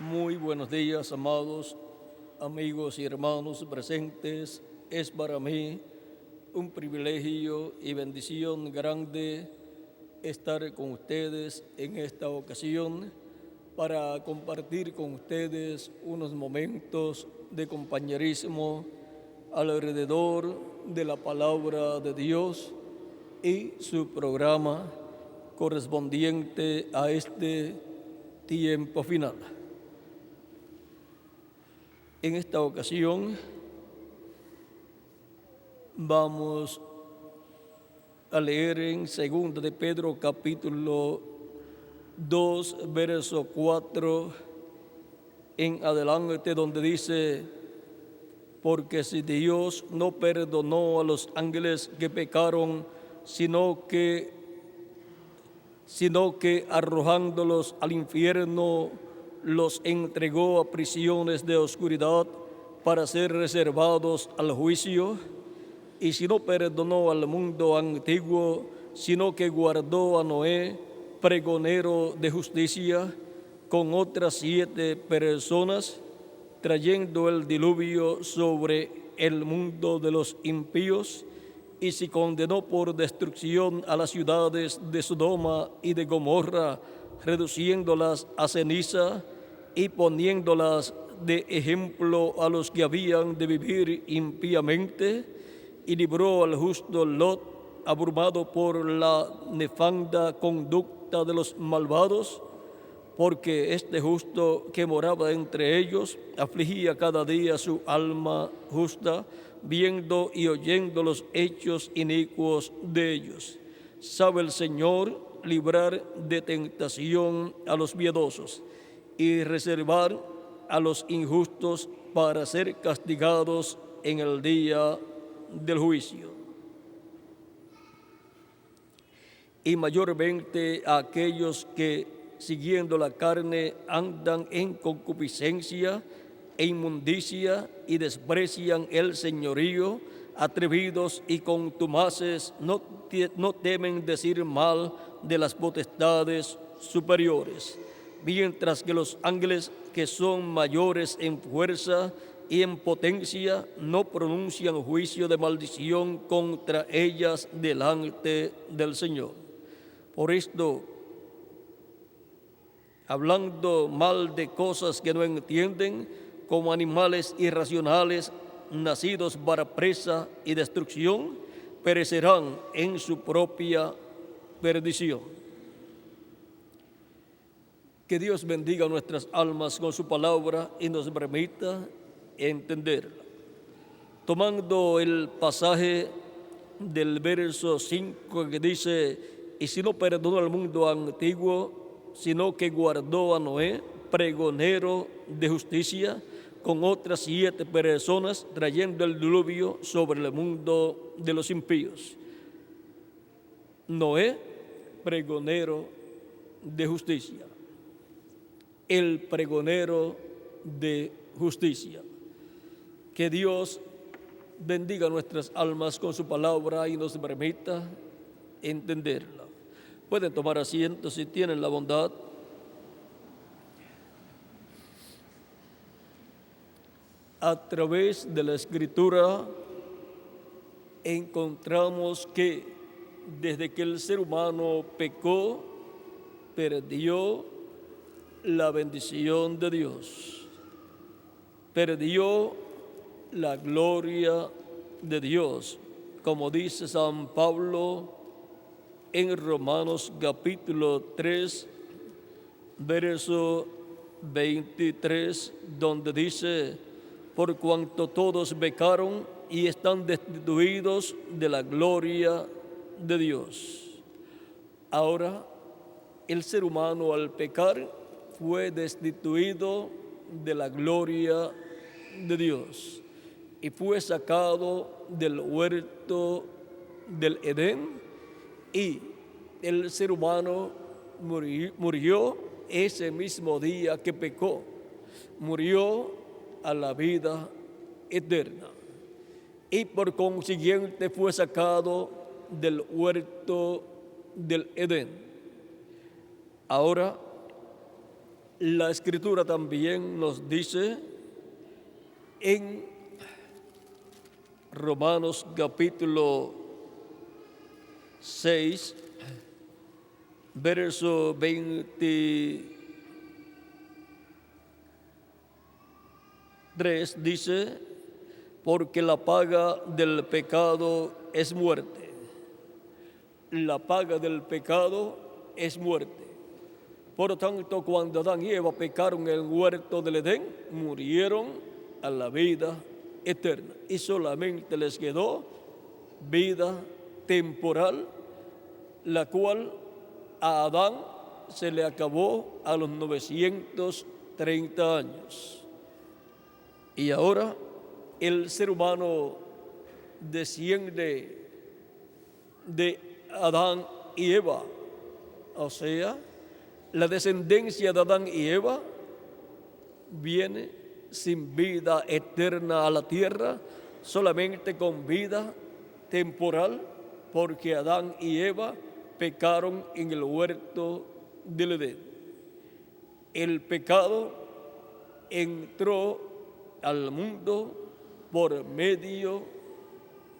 Muy buenos días, amados amigos y hermanos presentes. Es para mí un privilegio y bendición grande estar con ustedes en esta ocasión para compartir con ustedes unos momentos de compañerismo alrededor de la palabra de Dios y su programa correspondiente a este tiempo final. En esta ocasión vamos a leer en 2 de Pedro capítulo 2, verso 4 en adelante, donde dice: porque si Dios no perdonó a los ángeles que pecaron, sino que arrojándolos al infierno los entregó a prisiones de oscuridad para ser reservados al juicio, y si no perdonó al mundo antiguo, sino que guardó a Noé, pregonero de justicia, con otras 7 personas, trayendo el diluvio sobre el mundo de los impíos, y si condenó por destrucción a las ciudades de Sodoma y de Gomorra, reduciéndolas a ceniza y poniéndolas de ejemplo a los que habían de vivir impíamente, y libró al justo Lot, abrumado por la nefanda conducta de los malvados, porque este justo que moraba entre ellos afligía cada día su alma justa, viendo y oyendo los hechos inicuos de ellos. Sabe el Señor librar de tentación a los miedosos y reservar a los injustos para ser castigados en el día del juicio. Y mayormente a aquellos que, siguiendo la carne, andan en concupiscencia e inmundicia y desprecian el señorío, atrevidos y contumaces, no temen decir mal de las potestades superiores, mientras que los ángeles, que son mayores en fuerza y en potencia, no pronuncian juicio de maldición contra ellas delante del Señor. Por esto, hablando mal de cosas que no entienden, como animales irracionales, nacidos para presa y destrucción, perecerán en su propia perdición. Que Dios bendiga nuestras almas con su palabra y nos permita entenderla. Tomando el pasaje del verso 5 que dice: y si no perdonó al mundo antiguo, sino que guardó a Noé, pregonero de justicia, con otras 7 personas, trayendo el diluvio sobre el mundo de los impíos. Noé, pregonero de justicia. El pregonero de justicia. Que Dios bendiga nuestras almas con su palabra y nos permita entenderla. Pueden tomar asiento si tienen la bondad. A través de la Escritura encontramos que desde que el ser humano pecó, perdió la bendición de Dios, perdió la gloria de Dios, como dice San Pablo en Romanos capítulo 3, verso 23, donde dice: por cuanto todos pecaron y están destituidos de la gloria de Dios. Ahora, el ser humano al pecar fue destituido de la gloria de Dios y fue sacado del huerto del Edén, y el ser humano murió ese mismo día que pecó, murió a la vida eterna, y por consiguiente fue sacado del huerto del Edén. Ahora La Escritura también nos dice en Romanos capítulo 6, verso 23, dice: porque la paga del pecado es muerte. La paga del pecado es muerte. Por lo tanto, cuando Adán y Eva pecaron en el huerto del Edén, murieron a la vida eterna. Y solamente les quedó vida temporal, la cual a Adán se le acabó a los 930 años. Y ahora el ser humano desciende de Adán y Eva, o sea, la descendencia de Adán y Eva viene sin vida eterna a la tierra, solamente con vida temporal, porque Adán y Eva pecaron en el huerto del Edén. El pecado entró al mundo por medio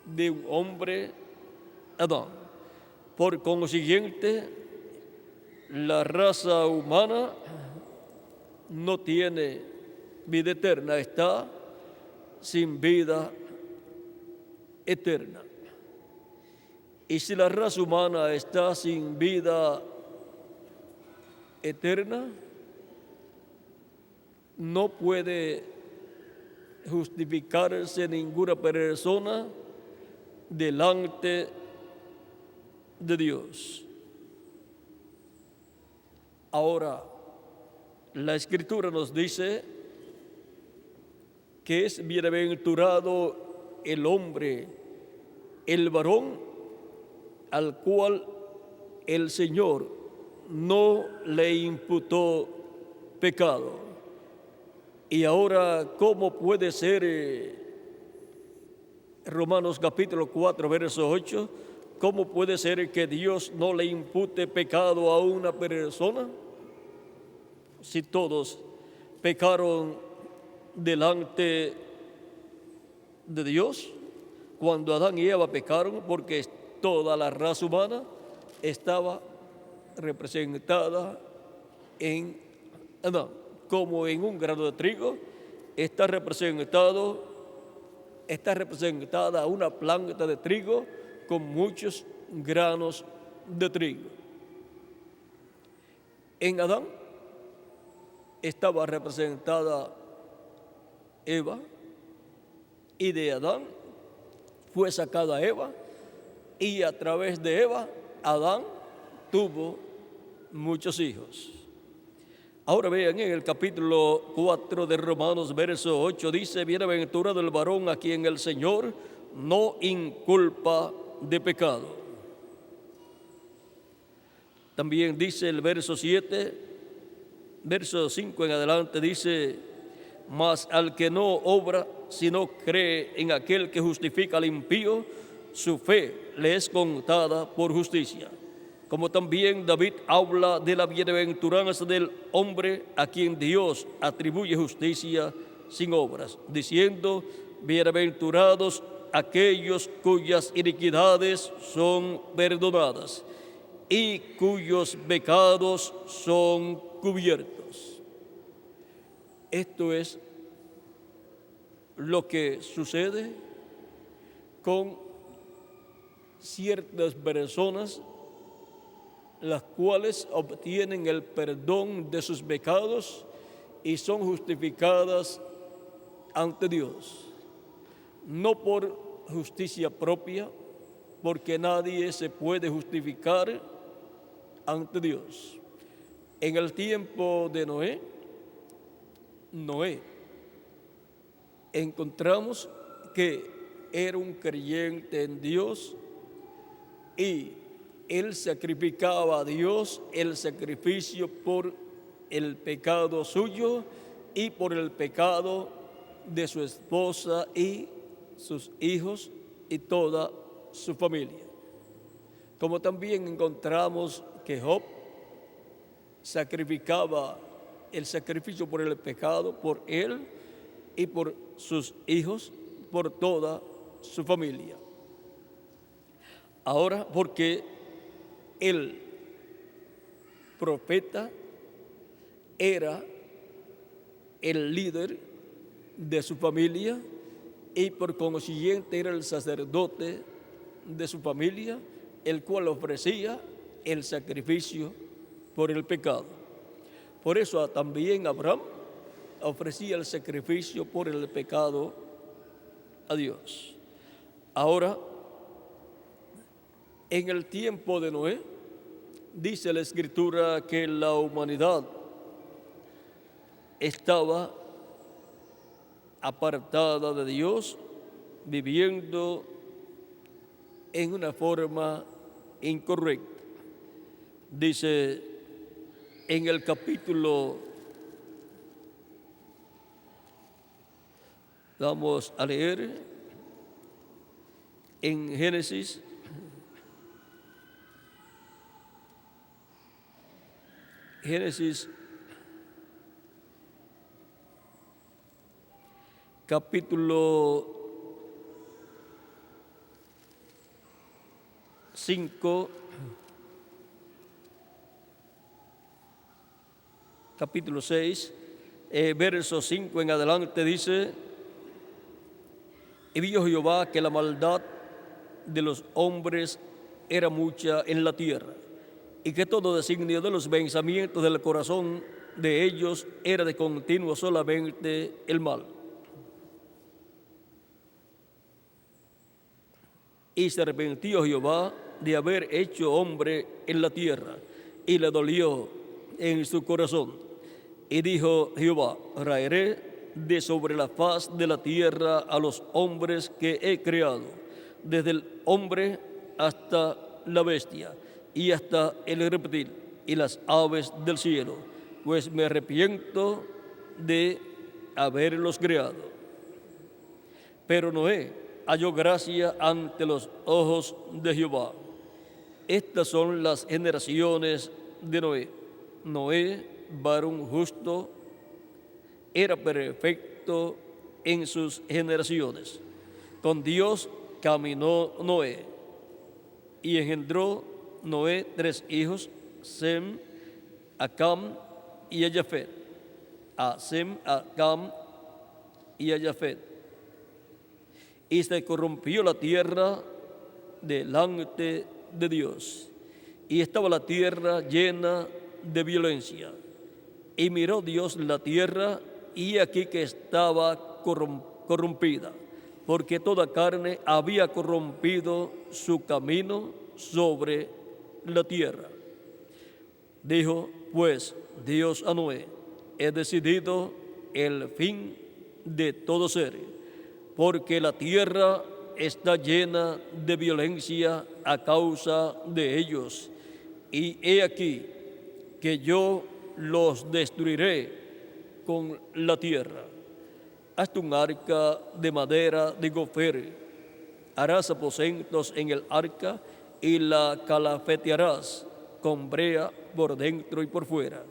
de un hombre, Adán. Por consiguiente, la raza humana no tiene vida eterna, está sin vida eterna. Y si la raza humana está sin vida eterna, no puede justificarse ninguna persona delante de Dios. Ahora, la Escritura nos dice que es bienaventurado el hombre, el varón, al cual el Señor no le imputó pecado. Y ahora, ¿cómo puede ser, Romanos capítulo 4, verso 8, cómo puede ser que Dios no le impute pecado a una persona? Si todos pecaron delante de Dios, cuando Adán y Eva pecaron, porque toda la raza humana estaba representada en Adán, como en un grano de trigo está representada una planta de trigo con muchos granos de trigo. En Adán estaba representada Eva, y de Adán fue sacada Eva, y a través de Eva, Adán tuvo muchos hijos. Ahora vean, en el capítulo 4 de Romanos, verso 8, dice: bienaventurado el varón a quien el Señor no inculpa de pecado. También dice el verso 7, verso 5 en adelante, dice: mas al que no obra, sino cree en aquel que justifica al impío, su fe le es contada por justicia. Como también David habla de la bienaventuranza del hombre a quien Dios atribuye justicia sin obras, diciendo: bienaventurados aquellos cuyas iniquidades son perdonadas y cuyos pecados son cubiertos. Esto es lo que sucede con ciertas personas, las cuales obtienen el perdón de sus pecados y son justificadas ante Dios, no por justicia propia, porque nadie se puede justificar ante Dios. En el tiempo de Noé encontramos que era un creyente en Dios y él sacrificaba a Dios el sacrificio por el pecado suyo y por el pecado de su esposa y sus hijos y toda su familia. Como también encontramos que Job sacrificaba el sacrificio por el pecado, por él y por sus hijos, por toda su familia. Ahora, porque el profeta era el líder de su familia y por consiguiente era el sacerdote de su familia, el cual ofrecía el sacrificio por el pecado. Por eso también Abraham ofrecía el sacrificio por el pecado a Dios. Ahora, en el tiempo de Noé, dice la Escritura que la humanidad estaba apartada de Dios, viviendo en una forma incorrecta. Dice en el capítulo, vamos a leer en Génesis, capítulo 5, capítulo 6, verso 5 en adelante dice: y vio Jehová que la maldad de los hombres era mucha en la tierra, y que todo designio de los pensamientos del corazón de ellos era de continuo solamente el mal. Y se arrepintió Jehová de haber hecho hombre en la tierra, y le dolió en su corazón. Y dijo Jehová: raeré de sobre la faz de la tierra a los hombres que he creado, desde el hombre hasta la bestia, y hasta el reptil, y las aves del cielo, pues me arrepiento de haberlos creado. Pero Noé halló gracia ante los ojos de Jehová. Estas son las generaciones de Noé. Noé, varón justo, era perfecto en sus generaciones. Con Dios caminó Noé, y engendró Noé 3 hijos, Sem, a Cam y a Jafet. A Sem, a Cam y a Jafet. Y se corrompió la tierra delante de Dios, y estaba la tierra llena de violencia. Y miró Dios la tierra, y aquí que estaba corrompida, porque toda carne había corrompido su camino sobre la tierra. Dijo pues Dios a Noé: he decidido el fin de todo ser, porque la tierra está llena de violencia a causa de ellos, y he aquí que yo los destruiré con la tierra. Hazte un arca de madera de gofer, harás aposentos en el arca y la calafetearás con brea por dentro y por fuera.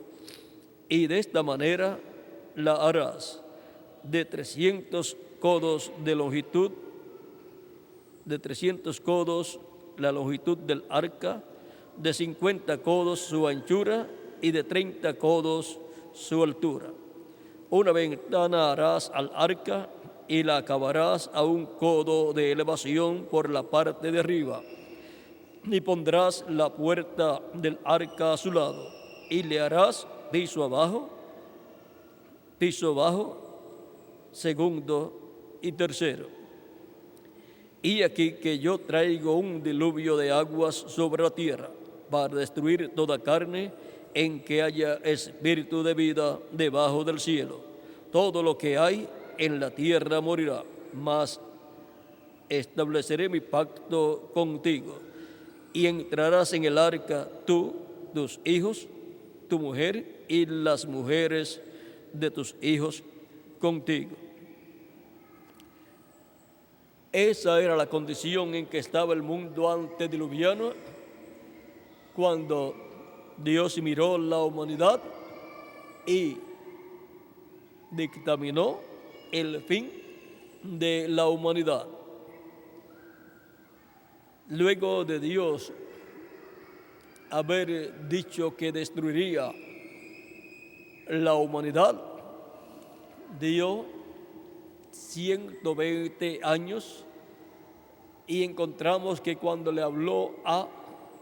Y de esta manera la harás: de 300 codos de longitud, de 300 codos la longitud del arca, de 50 codos su anchura y de 30 codos su altura. Una ventana harás al arca y la acabarás a 1 codo de elevación por la parte de arriba. Y pondrás la puerta del arca a su lado, y le harás piso abajo, segundo y tercero. Y aquí que yo traigo un diluvio de aguas sobre la tierra, para destruir toda carne en que haya espíritu de vida debajo del cielo. Todo lo que hay en la tierra morirá, mas estableceré mi pacto contigo, y entrarás en el arca tú, tus hijos, tu mujer y las mujeres de tus hijos contigo. Esa era la condición en que estaba el mundo antediluviano, cuando Dios miró la humanidad y dictaminó el fin de la humanidad. Luego de Dios haber dicho que destruiría la humanidad, dio 120 años y encontramos que cuando le habló a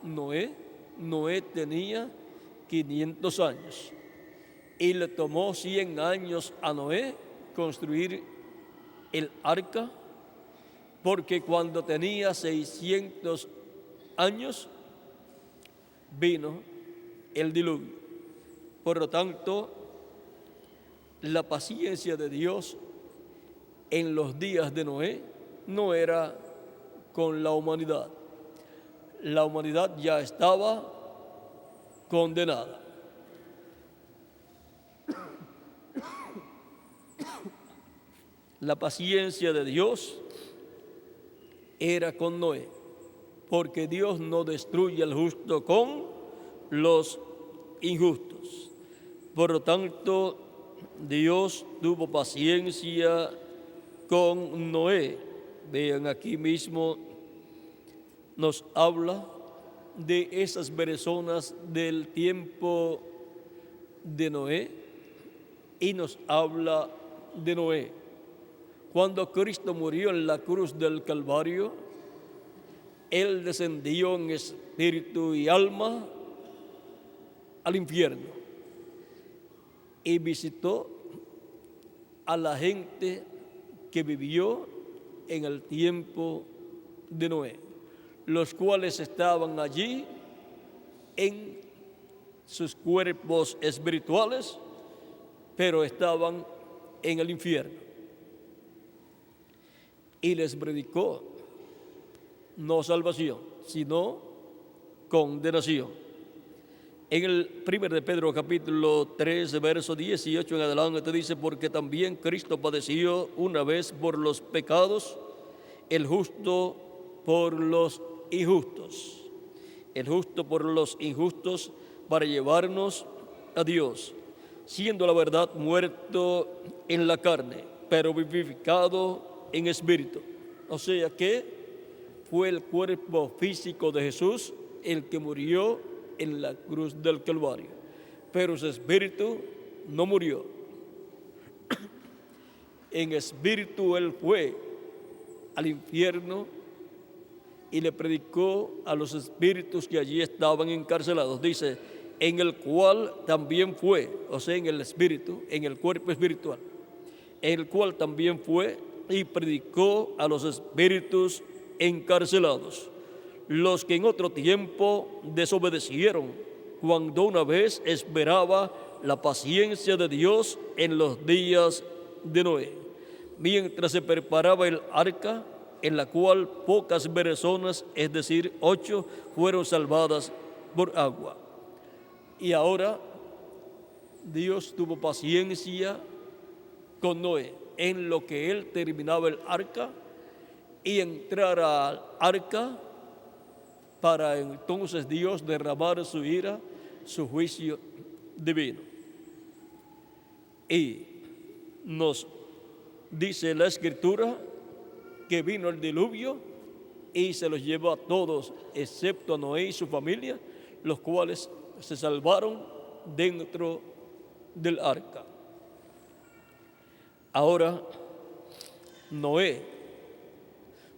Noé, Noé tenía 500 años y le tomó 100 años a Noé construir el arca, porque cuando tenía 600 años vino el diluvio. Por lo tanto, la paciencia de Dios en los días de Noé no era con la humanidad. La humanidad ya estaba condenada. La paciencia de Dios era con Noé, porque Dios no destruye al justo con los injustos. Por lo tanto, Dios tuvo paciencia con Noé. Vean, aquí mismo nos habla de esas personas del tiempo de Noé y nos habla de Noé. Cuando Cristo murió en la cruz del Calvario, Él descendió en espíritu y alma al infierno y visitó a la gente que vivió en el tiempo de Noé, los cuales estaban allí en sus cuerpos espirituales, pero estaban en el infierno. Y les predicó no salvación, sino condenación. En el 1 de Pedro capítulo 3, verso 18 en adelante dice: porque también Cristo padeció una vez por los pecados, el justo por los injustos, el justo por los injustos, para llevarnos a Dios, siendo la verdad muerto en la carne, pero vivificado en espíritu. O sea que fue el cuerpo físico de Jesús el que murió en la cruz del Calvario, pero su espíritu no murió. En espíritu Él fue al infierno y le predicó a los espíritus que allí estaban encarcelados. Dice, en el cual también fue, o sea, en el espíritu, en el cuerpo espiritual, en el cual también fue y predicó a los espíritus encarcelados, los que en otro tiempo desobedecieron, cuando una vez esperaba la paciencia de Dios en los días de Noé, mientras se preparaba el arca, en la cual pocas personas, es decir, 8, fueron salvadas por agua. Y ahora Dios tuvo paciencia con Noé en lo que él terminaba el arca y entrar al arca para entonces Dios derramar su ira, su juicio divino. Y nos dice la Escritura que vino el diluvio y se los llevó a todos, excepto a Noé y su familia, los cuales se salvaron dentro del arca. Ahora, Noé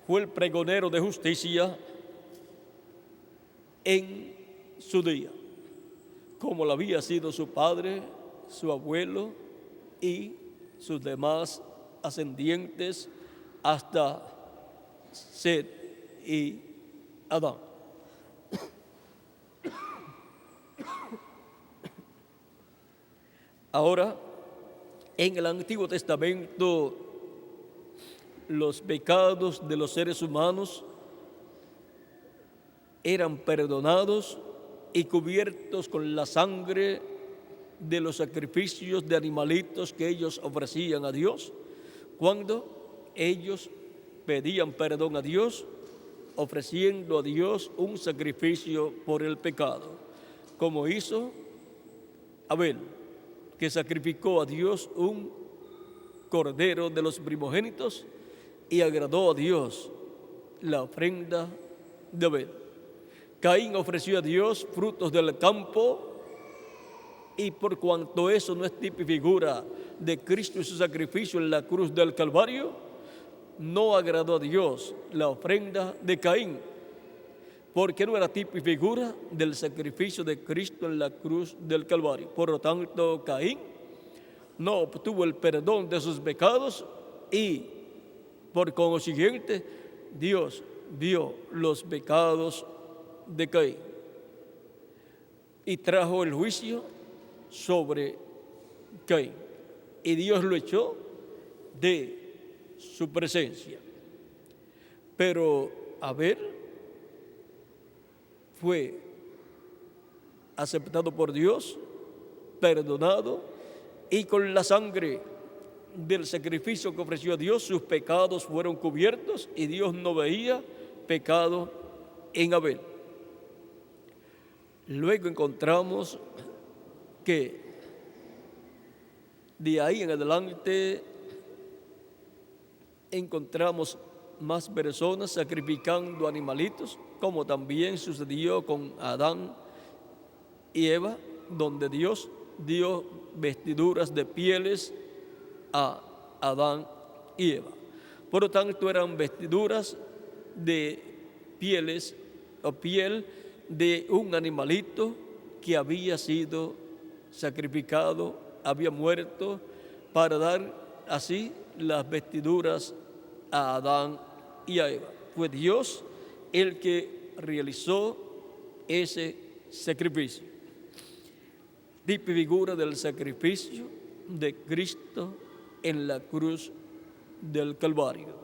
fue el pregonero de justicia en su día, como lo había sido su padre, su abuelo y sus demás ascendientes hasta Set y Adán. Ahora, en el Antiguo Testamento, los pecados de los seres humanos eran perdonados y cubiertos con la sangre de los sacrificios de animalitos que ellos ofrecían a Dios, cuando ellos pedían perdón a Dios, ofreciendo a Dios un sacrificio por el pecado, como hizo Abel, que sacrificó a Dios un cordero de los primogénitos, y agradó a Dios la ofrenda de Abel. Caín ofreció a Dios frutos del campo, y por cuanto eso no es tipo y figura de Cristo y su sacrificio en la cruz del Calvario, no agradó a Dios la ofrenda de Caín, porque no era tipo y figura del sacrificio de Cristo en la cruz del Calvario. Por lo tanto, Caín no obtuvo el perdón de sus pecados y, por consiguiente, Dios vio los pecados de Caín y trajo el juicio sobre Caín. Y Dios lo echó de su presencia. Pero Abel fue aceptado por Dios, perdonado, y con la sangre del sacrificio que ofreció a Dios, sus pecados fueron cubiertos y Dios no veía pecado en Abel. Luego encontramos que de ahí en adelante encontramos más personas sacrificando animalitos, como también sucedió con Adán y Eva, donde Dios dio vestiduras de pieles a Adán y Eva. Por lo tanto, eran vestiduras de pieles o piel de un animalito que había sido sacrificado, había muerto, para dar así las vestiduras a Adán y a Eva. Fue Dios el que realizó ese sacrificio. Tipo y figura del sacrificio de Cristo en la cruz del Calvario.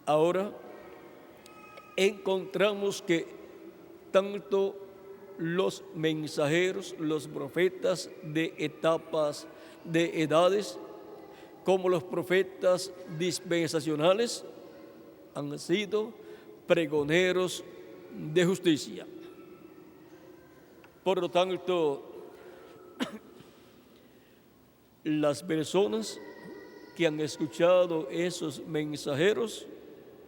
Ahora encontramos que tanto los mensajeros, los profetas de etapas, de edades, como los profetas dispensacionales han sido pregoneros de justicia. Por lo tanto, las personas que han escuchado esos mensajeros,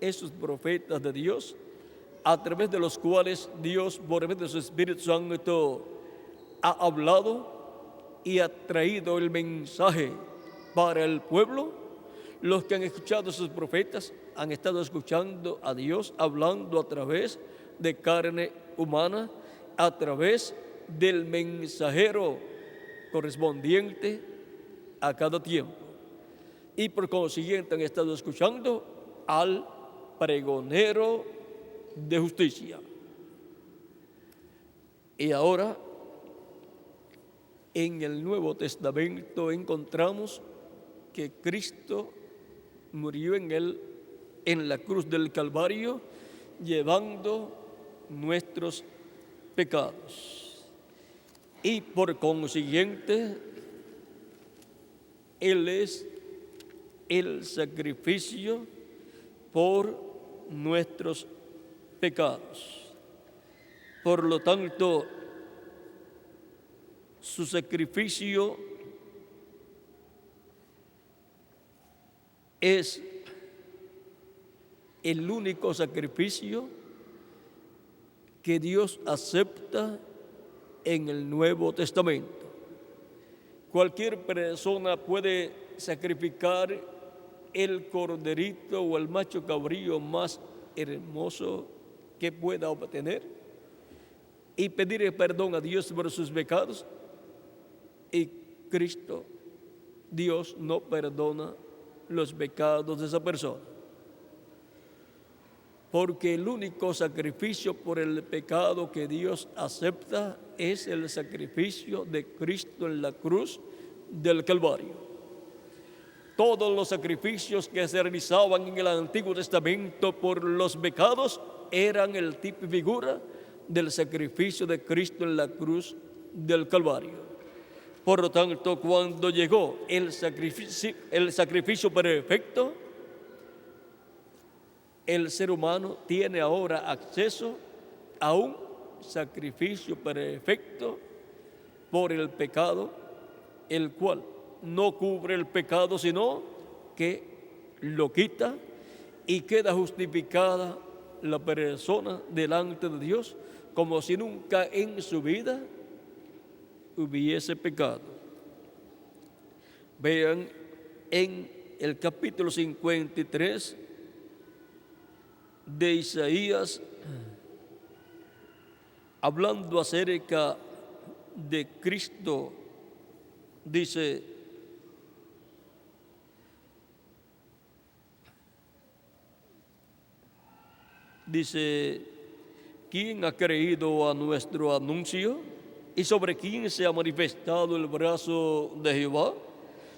esos profetas de Dios, a través de los cuales Dios, por medio de su Espíritu Santo, ha hablado y ha traído el mensaje para el pueblo. Los que han escuchado a sus profetas han estado escuchando a Dios hablando a través de carne humana, a través del mensajero correspondiente a cada tiempo. Y por consiguiente han estado escuchando al pregonero de justicia. Y ahora, en el Nuevo Testamento encontramos que Cristo murió en la cruz del Calvario, llevando nuestros pecados. Y por consiguiente, Él es el sacrificio por nuestros pecados. Por lo tanto, su sacrificio es el único sacrificio que Dios acepta en el Nuevo Testamento. Cualquier persona puede sacrificar el corderito o el macho cabrío más hermoso que pueda obtener y pedirle perdón a Dios por sus pecados, y Cristo, Dios, no perdona los pecados de esa persona, porque el único sacrificio por el pecado que Dios acepta es el sacrificio de Cristo en la cruz del Calvario. Todos los sacrificios que se realizaban en el Antiguo Testamento por los pecados eran el tipo y figura del sacrificio de Cristo en la cruz del Calvario. Por lo tanto, cuando llegó el sacrificio perfecto, el ser humano tiene ahora acceso a un sacrificio perfecto por el pecado, el cual no cubre el pecado, sino que lo quita y queda justificada la persona delante de Dios como si nunca en su vida hubiese pecado. Vean en el capítulo 53 de Isaías, hablando acerca de Cristo, dice: ¿quién ha creído a nuestro anuncio? ¿Y sobre quién se ha manifestado el brazo de Jehová?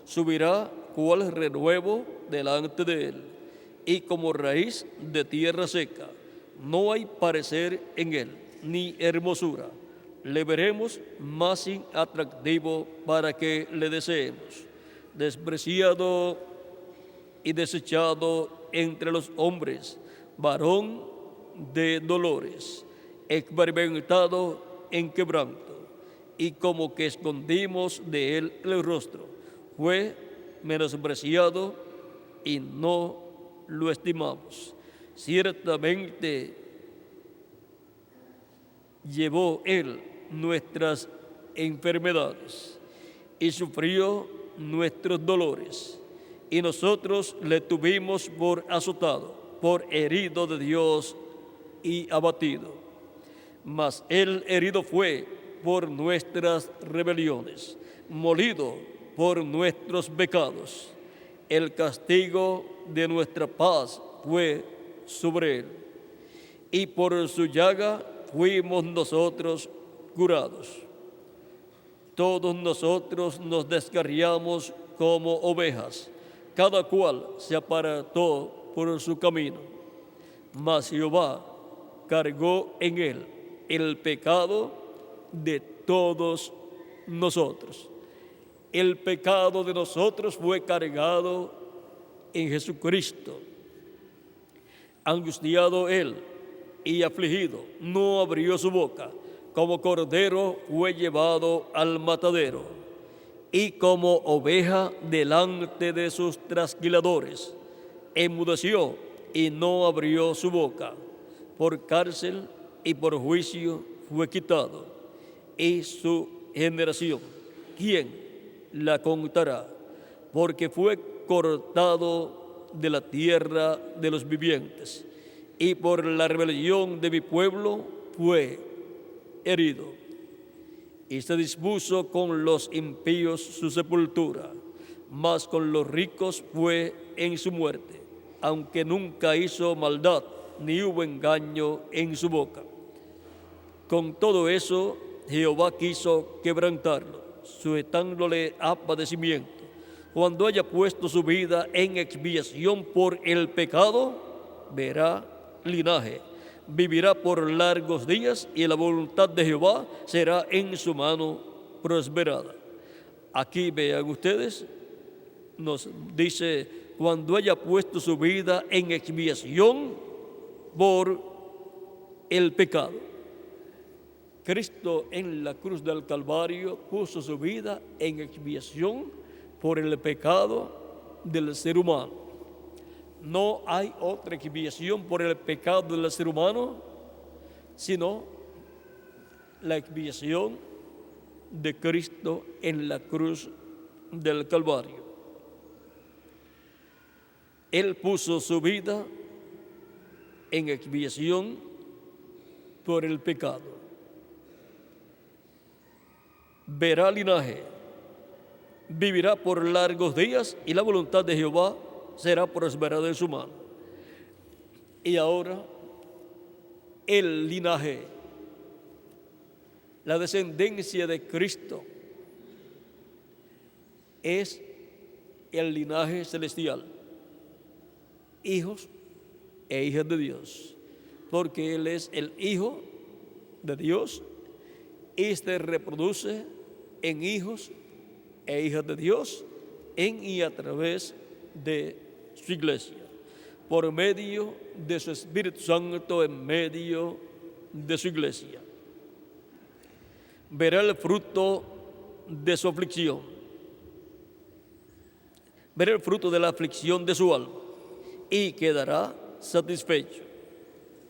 Subirá cual renuevo delante de él, y como raíz de tierra seca. No hay parecer en él, ni hermosura. Le veremos más sin atractivo para que le deseemos. Despreciado y desechado entre los hombres, varón de dolores, experimentado en quebranto, y como que escondimos de él el rostro. Fue menospreciado y no lo estimamos. Ciertamente llevó él nuestras enfermedades y sufrió nuestros dolores, y nosotros le tuvimos por azotado, por herido de Dios y abatido. Mas él herido fue por nuestras rebeliones, molido por nuestros pecados. El castigo de nuestra paz fue sobre él, y por su llaga fuimos nosotros curados. Todos nosotros nos descarriamos como ovejas, cada cual se apartó por su camino, mas Jehová cargó en él el pecado de todos nosotros. El pecado de nosotros fue cargado en Jesucristo. Angustiado él y afligido, no abrió su boca. Como cordero fue llevado al matadero, y como oveja delante de sus trasquiladores, enmudeció y no abrió su boca. Por cárcel y por juicio fue quitado. Y su generación, ¿quién la contará? Porque fue cortado de la tierra de los vivientes, y por la rebelión de mi pueblo fue herido. Y se dispuso con los impíos su sepultura, mas con los ricos fue en su muerte, aunque nunca hizo maldad, ni hubo engaño en su boca. Con todo eso, Jehová quiso quebrantarlo, sujetándole a padecimiento. Cuando haya puesto su vida en expiación por el pecado, verá linaje, vivirá por largos días, y la voluntad de Jehová será en su mano prosperada. Aquí vean ustedes, nos dice: cuando haya puesto su vida en expiación por el pecado. Cristo en la cruz del Calvario puso su vida en expiación por el pecado del ser humano. No hay otra expiación por el pecado del ser humano, sino la expiación de Cristo en la cruz del Calvario. Él puso su vida en expiación por el pecado. Verá linaje, vivirá por largos días, y la voluntad de Jehová será prosperada en su mano. Y ahora, el linaje, la descendencia de Cristo, es el linaje celestial, hijos e hijas de Dios, porque Él es el Hijo de Dios y se reproduce en hijos e hijas de Dios en y a través de su iglesia, por medio de su Espíritu Santo en medio de su iglesia. Verá el fruto de su aflicción verá el fruto de la aflicción de su alma y quedará satisfecho.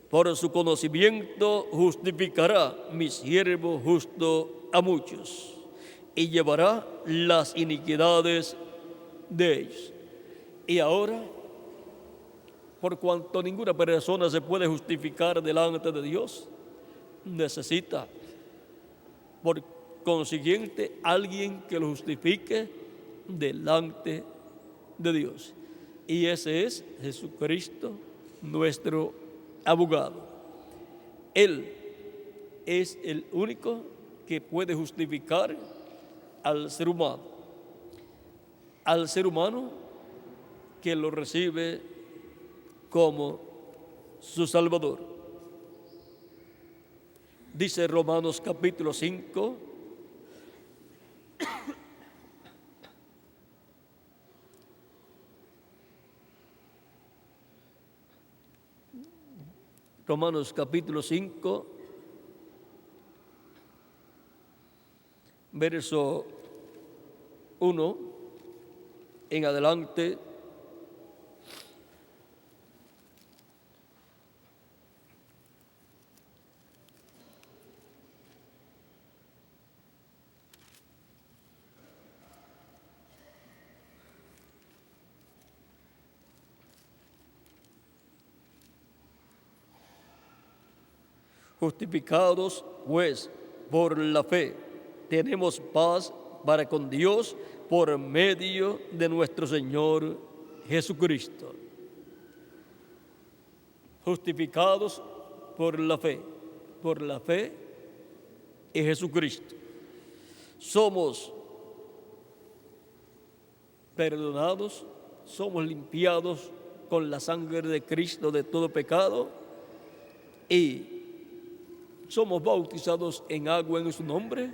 Por su conocimiento justificará mi siervo justo a muchos y llevará las iniquidades de ellos. Y ahora, por cuanto ninguna persona se puede justificar delante de Dios, necesita, por consiguiente, alguien que lo justifique delante de Dios. Y ese es Jesucristo, nuestro abogado. Él es el único que puede justificar al ser humano que lo recibe como su Salvador. Dice Romanos capítulo 5, Romanos capítulo 5, verso 1 en adelante. Justificados, pues, por la fe, tenemos paz para con Dios por medio de nuestro Señor Jesucristo. Justificados por la fe en Jesucristo. Somos perdonados, somos limpiados con la sangre de Cristo de todo pecado y somos bautizados en agua en su nombre,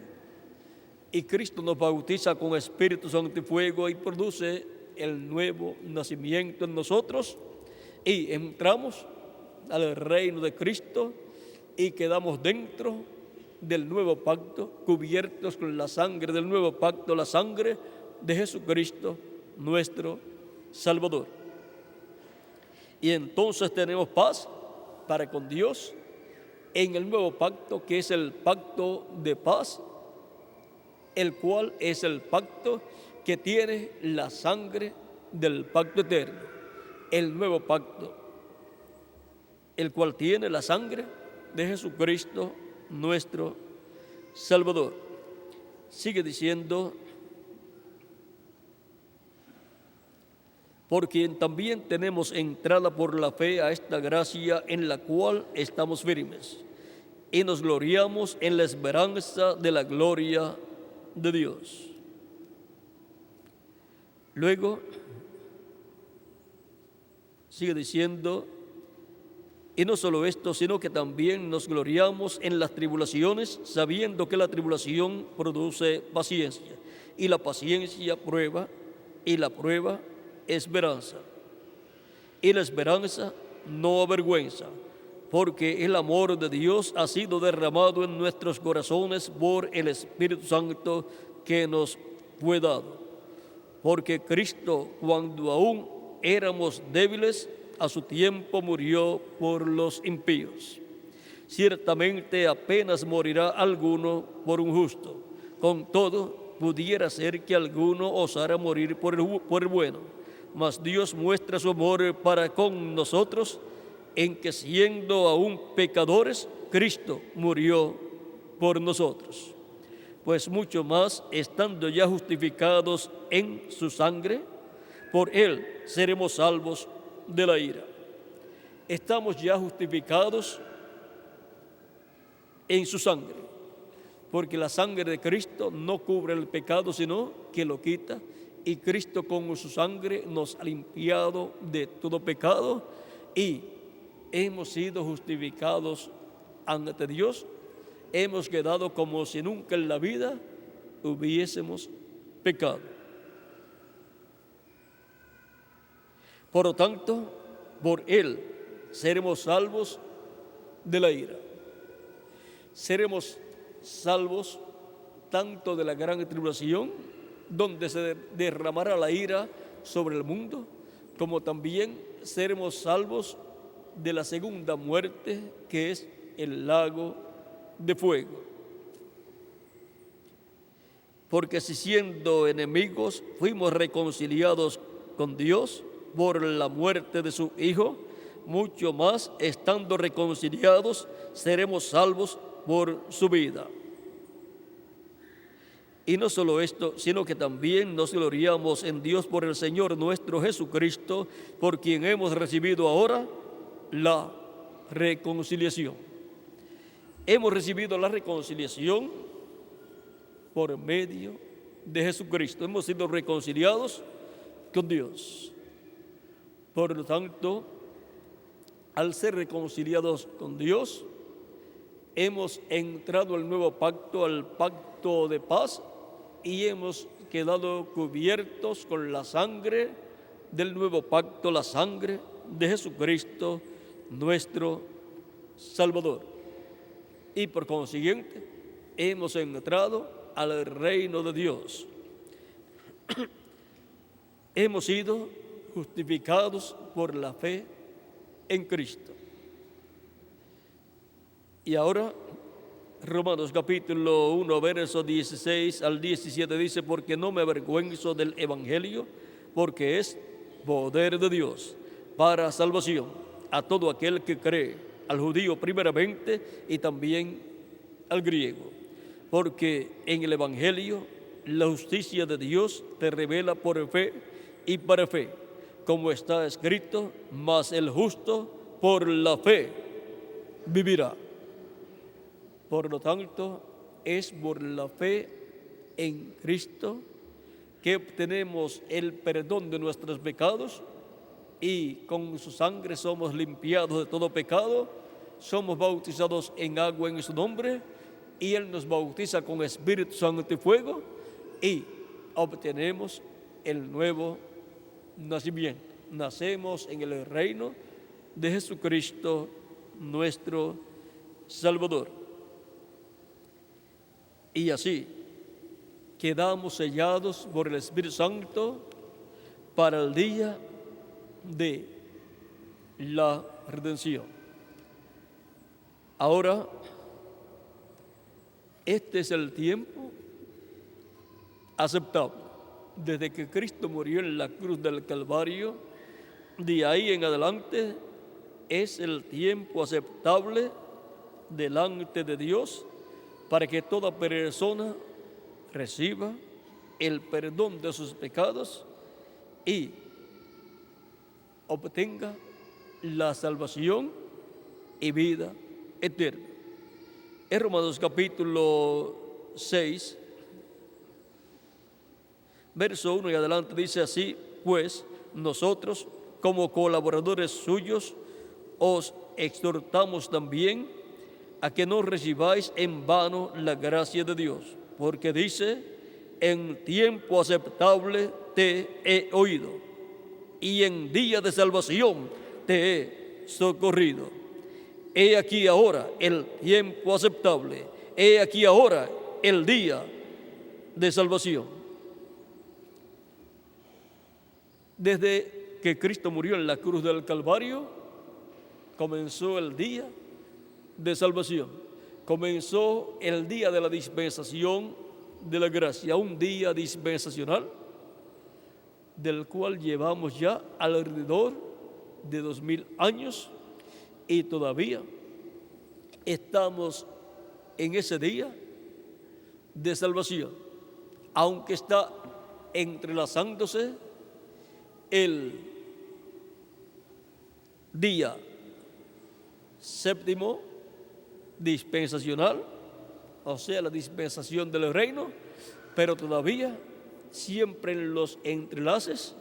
y Cristo nos bautiza con Espíritu Santo y fuego y produce el nuevo nacimiento en nosotros, y entramos al reino de Cristo y quedamos dentro del nuevo pacto, cubiertos con la sangre del nuevo pacto, la sangre de Jesucristo, nuestro Salvador. Y entonces tenemos paz para con Dios en el nuevo pacto, que es el pacto de paz, el cual es el pacto que tiene la sangre del pacto eterno. El nuevo pacto, el cual tiene la sangre de Jesucristo, nuestro Salvador. Sigue diciendo: por quien también tenemos entrada por la fe a esta gracia en la cual estamos firmes y nos gloriamos en la esperanza de la gloria de Dios. Luego sigue diciendo: y no solo esto, sino que también nos gloriamos en las tribulaciones, sabiendo que la tribulación produce paciencia, y la paciencia prueba, y la prueba esperanza. Y la esperanza no avergüenza, porque el amor de Dios ha sido derramado en nuestros corazones por el Espíritu Santo que nos fue dado. Porque Cristo, cuando aún éramos débiles, a su tiempo murió por los impíos. Ciertamente apenas morirá alguno por un justo. Con todo, pudiera ser que alguno osara morir por el bueno. Mas Dios muestra su amor para con nosotros, en que siendo aún pecadores, Cristo murió por nosotros. Pues mucho más, estando ya justificados en su sangre, por él seremos salvos de la ira. Estamos ya justificados en su sangre, porque la sangre de Cristo no cubre el pecado, sino que lo quita, y Cristo con su sangre nos ha limpiado de todo pecado y hemos sido justificados ante Dios. Hemos quedado como si nunca en la vida hubiésemos pecado. Por lo tanto, por él seremos salvos de la ira. Seremos salvos tanto de la gran tribulación, donde se derramará la ira sobre el mundo, como también seremos salvos de la segunda muerte, que es el lago de fuego. Porque si siendo enemigos fuimos reconciliados con Dios por la muerte de su Hijo, mucho más estando reconciliados seremos salvos por su vida. Y no solo esto, sino que también nos gloriamos en Dios por el Señor nuestro Jesucristo, por quien hemos recibido ahora la reconciliación. Hemos recibido la reconciliación por medio de Jesucristo. Hemos sido reconciliados con Dios. Por lo tanto, al ser reconciliados con Dios, hemos entrado al nuevo pacto, al pacto de paz, y hemos quedado cubiertos con la sangre del nuevo pacto, la sangre de Jesucristo, nuestro Salvador. Y por consiguiente, hemos entrado al reino de Dios. Hemos sido justificados por la fe en Cristo. Y ahora, Romanos capítulo 1, verso 16 al 17 dice: porque no me avergüenzo del Evangelio, porque es poder de Dios para salvación a todo aquel que cree, al judío primeramente y también al griego. Porque en el Evangelio la justicia de Dios te revela por fe y para fe, como está escrito: mas el justo por la fe vivirá. Por lo tanto, es por la fe en Cristo que obtenemos el perdón de nuestros pecados, y con su sangre somos limpiados de todo pecado, somos bautizados en agua en su nombre, y Él nos bautiza con Espíritu Santo y fuego, y obtenemos el nuevo nacimiento. Nacemos en el reino de Jesucristo, nuestro Salvador. Y así quedamos sellados por el Espíritu Santo para el día de la redención. Ahora, este es el tiempo aceptable. Desde que Cristo murió en la cruz del Calvario, de ahí en adelante es el tiempo aceptable delante de Dios, para que toda persona reciba el perdón de sus pecados y obtenga la salvación y vida eterna. En Romanos capítulo 6, verso 1 y adelante dice así: pues nosotros, como colaboradores suyos, os exhortamos también a que no recibáis en vano la gracia de Dios, porque dice: en tiempo aceptable te he oído, y en día de salvación te he socorrido. He aquí ahora el tiempo aceptable, he aquí ahora el día de salvación. Desde que Cristo murió en la cruz del Calvario, comenzó el día de salvación. Comenzó el día de la dispensación de la gracia, un día dispensacional del cual llevamos ya alrededor de 2000 años, y todavía estamos en ese día de salvación, aunque está entrelazándose el día séptimo dispensacional, o sea, la dispensación del reino, pero todavía siempre en los entrelaces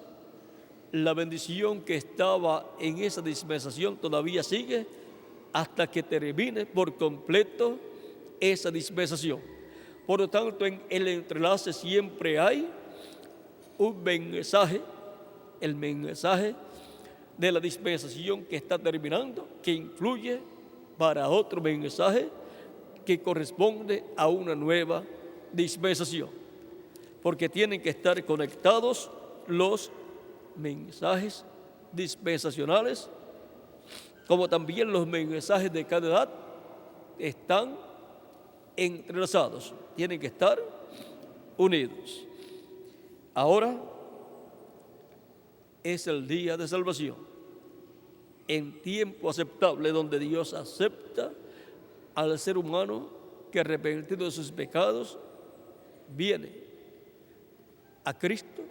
la bendición que estaba en esa dispensación todavía sigue hasta que termine por completo esa dispensación. Por lo tanto, en el entrelace siempre hay un mensaje, el mensaje de la dispensación que está terminando, que influye para otro mensaje que corresponde a una nueva dispensación, porque tienen que estar conectados los mensajes dispensacionales, como también los mensajes de cada edad, están entrelazados, tienen que estar unidos. Ahora es el día de salvación, en tiempo aceptable, donde Dios acepta al ser humano que, arrepentido de sus pecados, viene a Cristo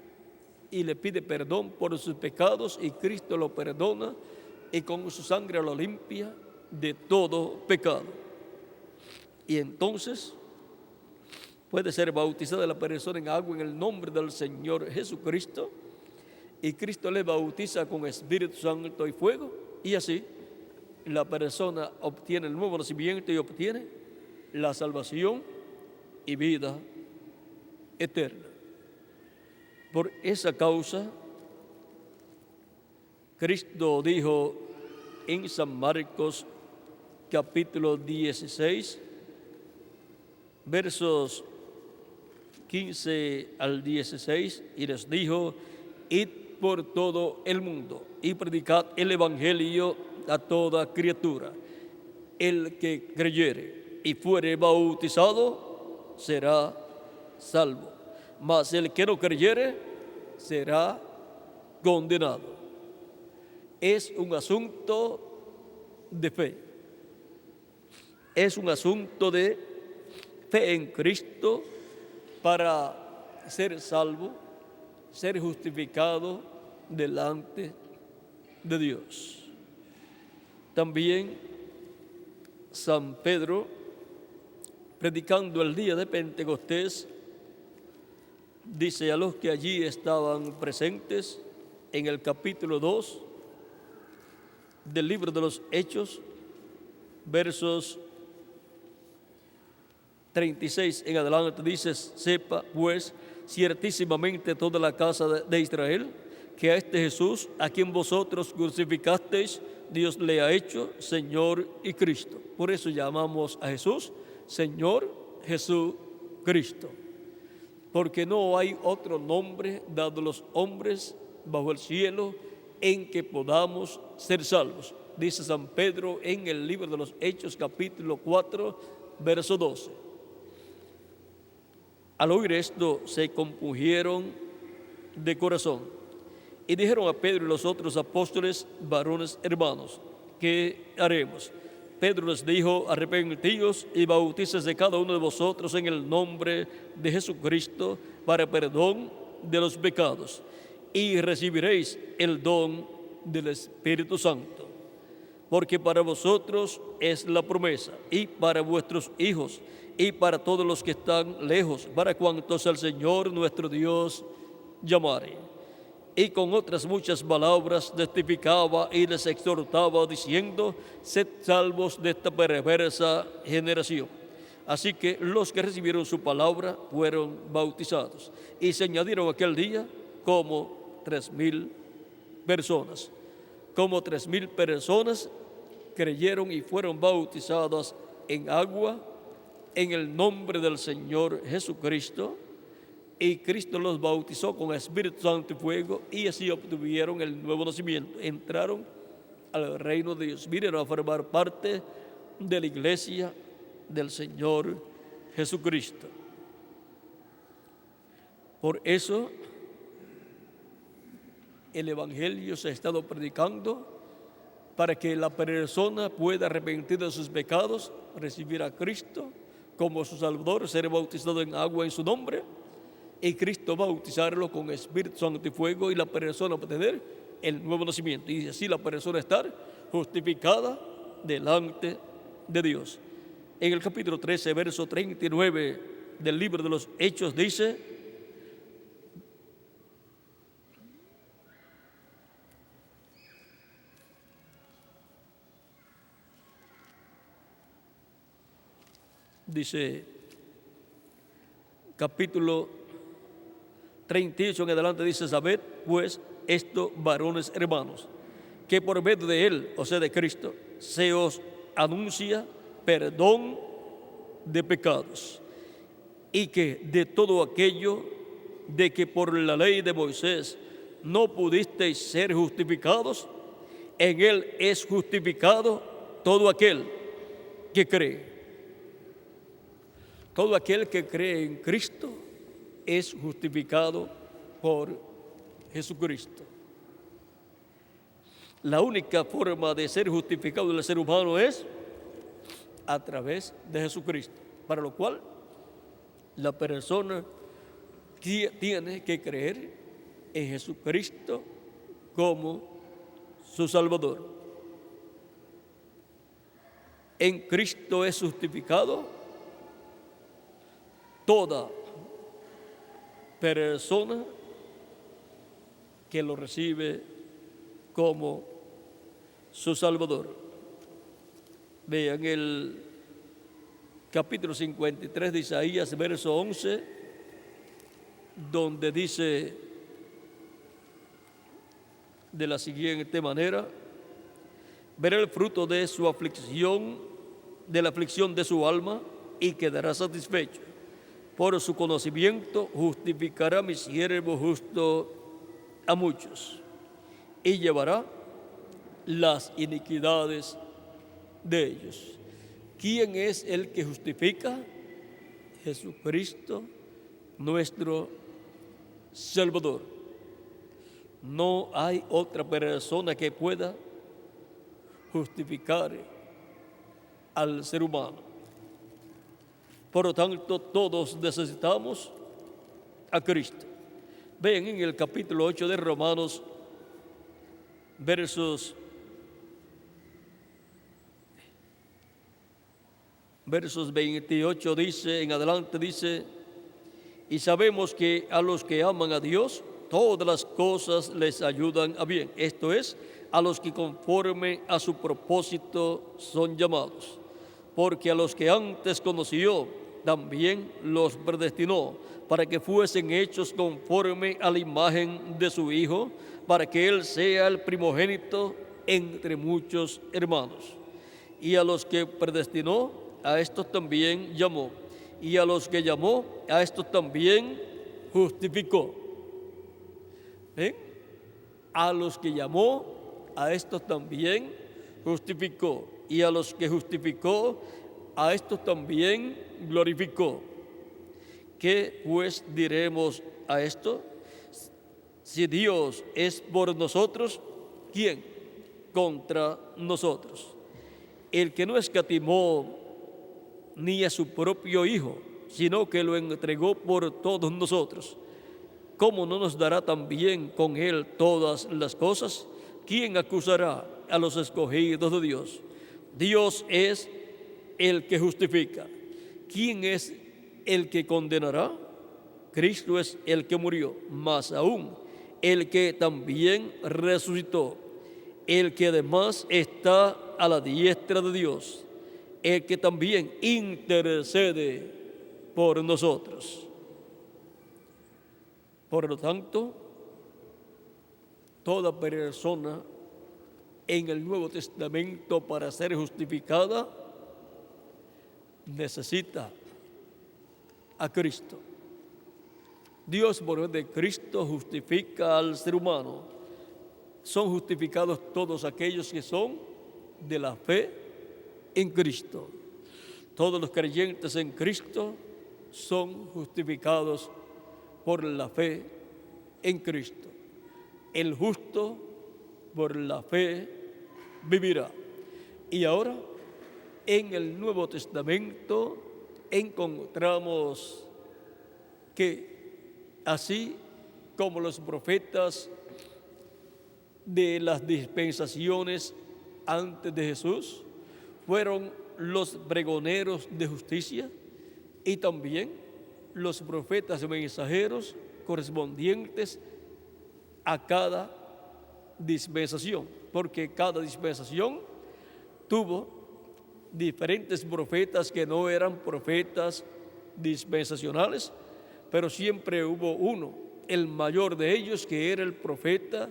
y le pide perdón por sus pecados, y Cristo lo perdona y con su sangre lo limpia de todo pecado. Y entonces puede ser bautizada la persona en agua en el nombre del Señor Jesucristo, y Cristo le bautiza con Espíritu Santo y fuego, y así la persona obtiene el nuevo nacimiento y obtiene la salvación y vida eterna. Por esa causa, Cristo dijo en San Marcos capítulo 16, versos 15 al 16, y les dijo: id por todo el mundo y predicad el evangelio a toda criatura. El que creyere y fuere bautizado será salvo, mas el que no creyere será condenado. Es un asunto de fe, es un asunto de fe en Cristo para ser salvo, ser justificado delante de Dios. También San Pedro, predicando el día de Pentecostés, dice a los que allí estaban presentes, en el capítulo 2 del libro de los Hechos, versos 36 en adelante, dice: sepa pues ciertísimamente toda la casa de Israel que a este Jesús, a quien vosotros crucificasteis, Dios le ha hecho Señor y Cristo. Por eso llamamos a Jesús Señor Jesucristo, porque no hay otro nombre dado a los hombres bajo el cielo en que podamos ser salvos. Dice San Pedro en el libro de los Hechos, capítulo 4, verso 12. Al oír esto, se compungieron de corazón y dijeron a Pedro y los otros apóstoles: varones hermanos, ¿qué haremos? Pedro les dijo: arrepentíos y bautícese cada uno de vosotros en el nombre de Jesucristo para perdón de los pecados, y recibiréis el don del Espíritu Santo. Porque para vosotros es la promesa, y para vuestros hijos, y para todos los que están lejos, para cuantos el Señor nuestro Dios llamare. Y con otras muchas palabras testificaba y les exhortaba, diciendo: sed salvos de esta perversa generación. Así que los que recibieron su palabra fueron bautizados, y se añadieron aquel día como 3,000 personas. Como 3,000 personas creyeron y fueron bautizadas en agua en el nombre del Señor Jesucristo, y Cristo los bautizó con Espíritu Santo y fuego, y así obtuvieron el nuevo nacimiento. Entraron al reino de Dios, vinieron a formar parte de la iglesia del Señor Jesucristo. Por eso el evangelio se ha estado predicando, para que la persona pueda arrepentir de sus pecados, recibir a Cristo como su Salvador, ser bautizado en agua en su nombre, y Cristo bautizarlo con Espíritu Santo y fuego, y la persona obtener el nuevo nacimiento, y así la persona estar justificada delante de Dios. En el capítulo 13, verso 39 del libro de los Hechos dice: capítulo 38 en adelante, dice: sabed pues esto, varones hermanos, que por medio de él, o sea de Cristo, se os anuncia perdón de pecados, y que de todo aquello de que por la ley de Moisés no pudisteis ser justificados, en Él es justificado todo aquel que cree. Todo aquel que cree en Cristo es justificado por Jesucristo. La única forma de ser justificado del ser humano es a través de Jesucristo, para lo cual la persona tiene que creer en Jesucristo como su Salvador. En Cristo es justificado toda persona que lo recibe como su Salvador. Vean el capítulo 53 de Isaías, verso 11, donde dice de la siguiente manera: verá el fruto de su aflicción, de la aflicción de su alma, y quedará satisfecho. Por su conocimiento justificará mi siervo justo a muchos, y llevará las iniquidades de ellos. ¿Quién es el que justifica? Jesucristo, nuestro Salvador. No hay otra persona que pueda justificar al ser humano. Por lo tanto, todos necesitamos a Cristo. Ven en el capítulo 8 de Romanos, versos 28 dice, en adelante dice: y sabemos que a los que aman a Dios, todas las cosas les ayudan a bien. Esto es, a los que conforme a su propósito son llamados. Porque a los que antes conoció, también los predestinó, para que fuesen hechos conforme a la imagen de su Hijo, para que Él sea el primogénito entre muchos hermanos. Y a los que predestinó, a estos también llamó. Y a los que llamó, a estos también justificó. ¿Ven? A los que llamó, a estos también justificó. Y a los que justificó, a estos también glorificó. ¿Qué pues diremos a esto? Si Dios es por nosotros, ¿quién contra nosotros? El que no escatimó ni a su propio Hijo, sino que lo entregó por todos nosotros, ¿cómo no nos dará también con Él todas las cosas? ¿Quién acusará a los escogidos de Dios? Dios es el que justifica. ¿Quién es el que condenará? Cristo es el que murió, más aún el que también resucitó, el que además está a la diestra de Dios, el que también intercede por nosotros. Por lo tanto, toda persona en el Nuevo Testamento, para ser justificada, necesita a Cristo. Dios, por medio de Cristo, justifica al ser humano. Son justificados todos aquellos que son de la fe en Cristo. Todos los creyentes en Cristo son justificados por la fe en Cristo. El justo por la fe vivirá. Y ahora, en el Nuevo Testamento encontramos que así como los profetas de las dispensaciones antes de Jesús fueron los pregoneros de justicia, y también los profetas mensajeros correspondientes a cada dispensación, porque cada dispensación tuvo diferentes profetas que no eran profetas dispensacionales, pero siempre hubo uno, el mayor de ellos, que era el profeta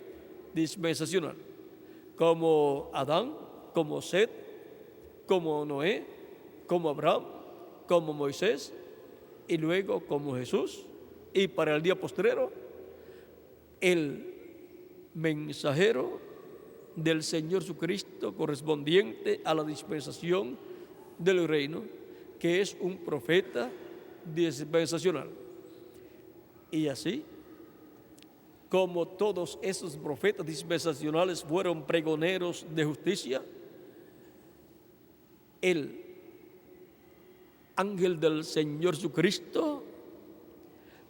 dispensacional, como Adán, como Set, como Noé, como Abraham, como Moisés, y luego como Jesús, y para el día postrero, el mensajero del Señor Jesucristo correspondiente a la dispensación del reino, que es un profeta dispensacional. Y así, como todos esos profetas dispensacionales fueron pregoneros de justicia, el ángel del Señor Jesucristo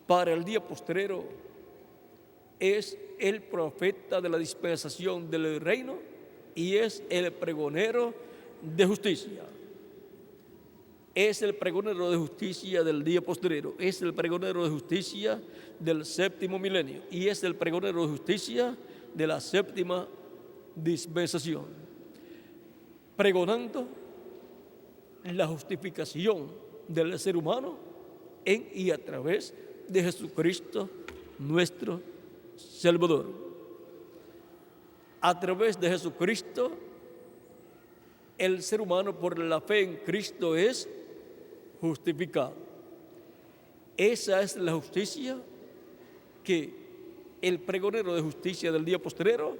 para el día postrero es el profeta de la dispensación del reino y es el pregonero de justicia. Es el pregonero de justicia del día postrero, es el pregonero de justicia del séptimo milenio y es el pregonero de justicia de la séptima dispensación, pregonando la justificación del ser humano en y a través de Jesucristo nuestro Salvador. A través de Jesucristo, el ser humano por la fe en Cristo es justificado. Esa es la justicia que el pregonero de justicia del día postrero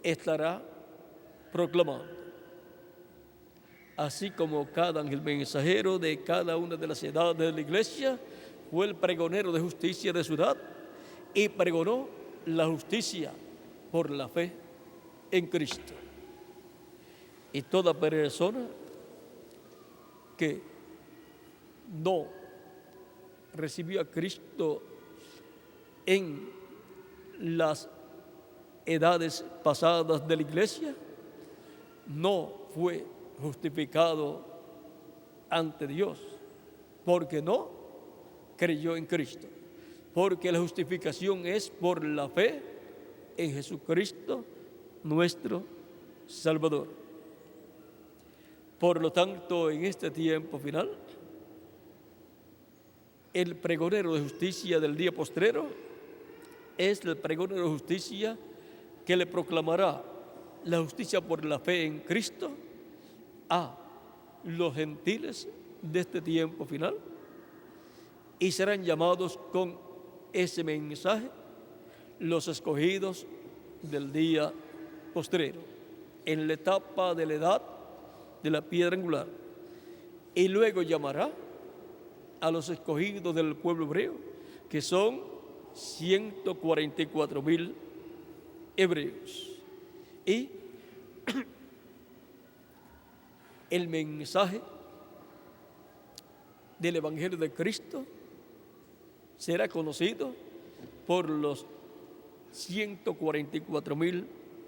estará proclamando. Así como cada ángel mensajero de cada una de las edades de la iglesia fue el pregonero de justicia de su edad y pregonó la justicia por la fe en Cristo. Y toda persona que no recibió a Cristo en las edades pasadas de la iglesia no fue justificado ante Dios, porque no creyó en Cristo, porque la justificación es por la fe en Jesucristo nuestro Salvador. Por lo tanto, en este tiempo final, el pregonero de justicia del día postrero es el pregonero de justicia que le proclamará la justicia por la fe en Cristo a los gentiles de este tiempo final y serán llamados con ese mensaje los escogidos del día postrero, en la etapa de la edad de la piedra angular, y luego llamará a los escogidos del pueblo hebreo, que son 144,000 hebreos. Y el mensaje del Evangelio de Cristo será conocido por los 144,000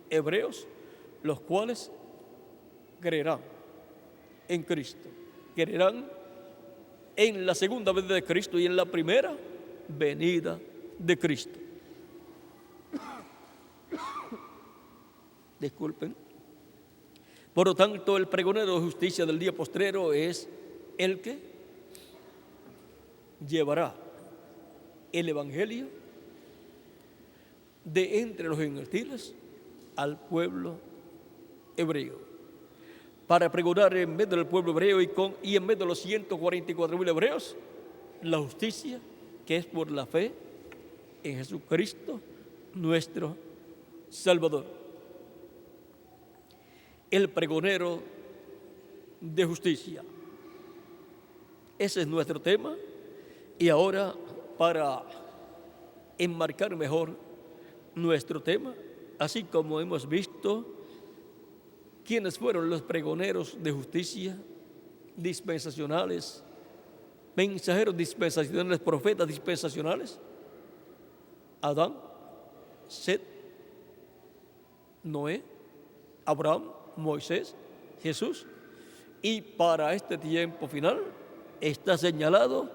hebreos, los cuales creerán en Cristo, creerán en la segunda venida de Cristo y en la primera venida de Cristo. Disculpen. Por lo tanto, el pregonero de justicia del día postrero es el que llevará el Evangelio de entre los gentiles al pueblo hebreo, para pregonar en medio del pueblo hebreo y en medio de los 144,000 hebreos la justicia que es por la fe en Jesucristo nuestro Salvador. El pregonero de justicia. Ese es nuestro tema. Y ahora, para enmarcar mejor nuestro tema, así como hemos visto quiénes fueron los pregoneros de justicia dispensacionales, mensajeros dispensacionales, profetas dispensacionales: Adán, Set, Noé, Abraham, Moisés, Jesús. Y para este tiempo final está señalado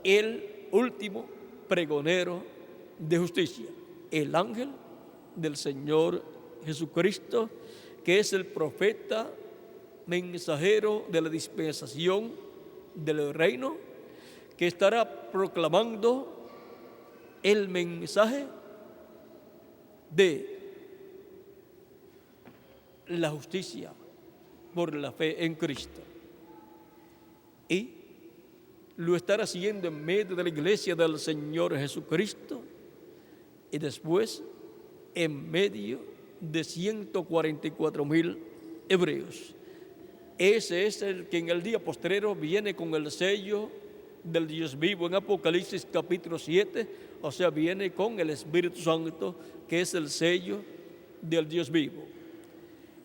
el último pregonero de justicia, el ángel del Señor Jesucristo, que es el profeta mensajero de la dispensación del reino, que estará proclamando el mensaje de la justicia por la fe en Cristo. Y lo estará haciendo en medio de la iglesia del Señor Jesucristo y después en medio de 144,000 hebreos. Ese es el que en el día postrero viene con el sello del Dios vivo en Apocalipsis capítulo 7, o sea, viene con el Espíritu Santo, que es el sello del Dios vivo,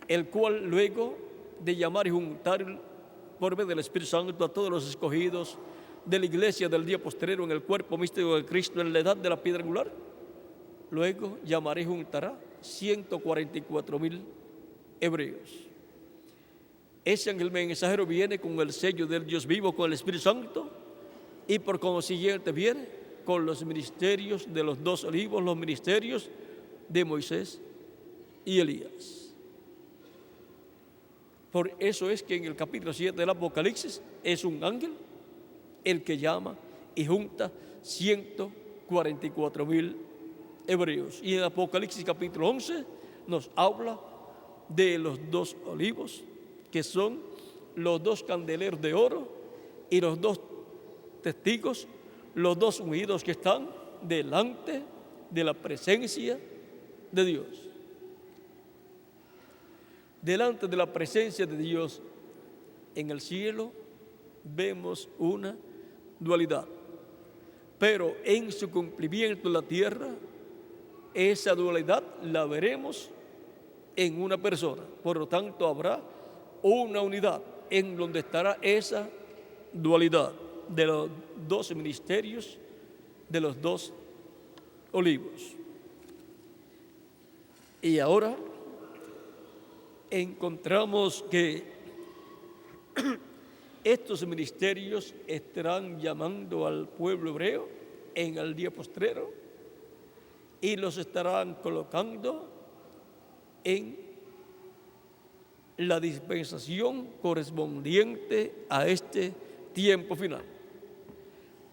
el cual luego de llamar y juntar por medio del Espíritu Santo a todos los escogidos de la iglesia del día postrero en el cuerpo místico de Cristo en la edad de la piedra angular, luego llamará y juntará 144,000 hebreos. Ese ángel mensajero viene con el sello del Dios vivo, con el Espíritu Santo, y por consiguiente viene con los ministerios de los 2 olivos, los ministerios de Moisés y Elías. Por eso es que en el capítulo 7 del Apocalipsis es un ángel el que llama y junta 144,000 hebreos. Y en Apocalipsis capítulo 11 nos habla de los 2 olivos, que son los 2 candeleros de oro y los 2 testigos, los 2 ungidos que están delante de la presencia de Dios. Delante de la presencia de Dios en el cielo vemos una dualidad, pero en su cumplimiento en la tierra, esa dualidad la veremos en una persona. Por lo tanto, habrá una unidad en donde estará esa dualidad de los 2 ministerios, de los 2 olivos. Y ahora encontramos que estos ministerios estarán llamando al pueblo hebreo en el día postrero y los estarán colocando en la dispensación correspondiente a este tiempo final.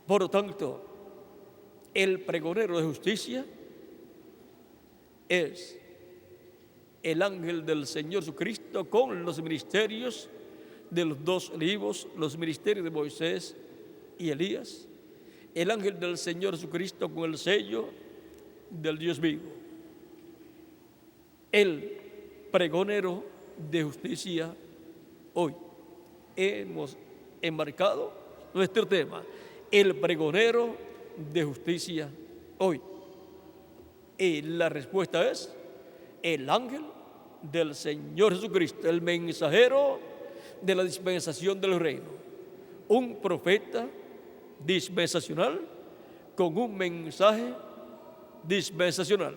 Por lo tanto, el pregonero de justicia es el ángel del Señor Jesucristo con los ministerios de los 2 olivos, los ministerios de Moisés y Elías, el ángel del Señor Jesucristo con el sello del Dios vivo, el pregonero de justicia hoy. Hemos enmarcado nuestro tema, el pregonero de justicia hoy. Y la respuesta es el ángel del Señor Jesucristo, el mensajero de la dispensación del reino, un profeta dispensacional con un mensaje dispensacional,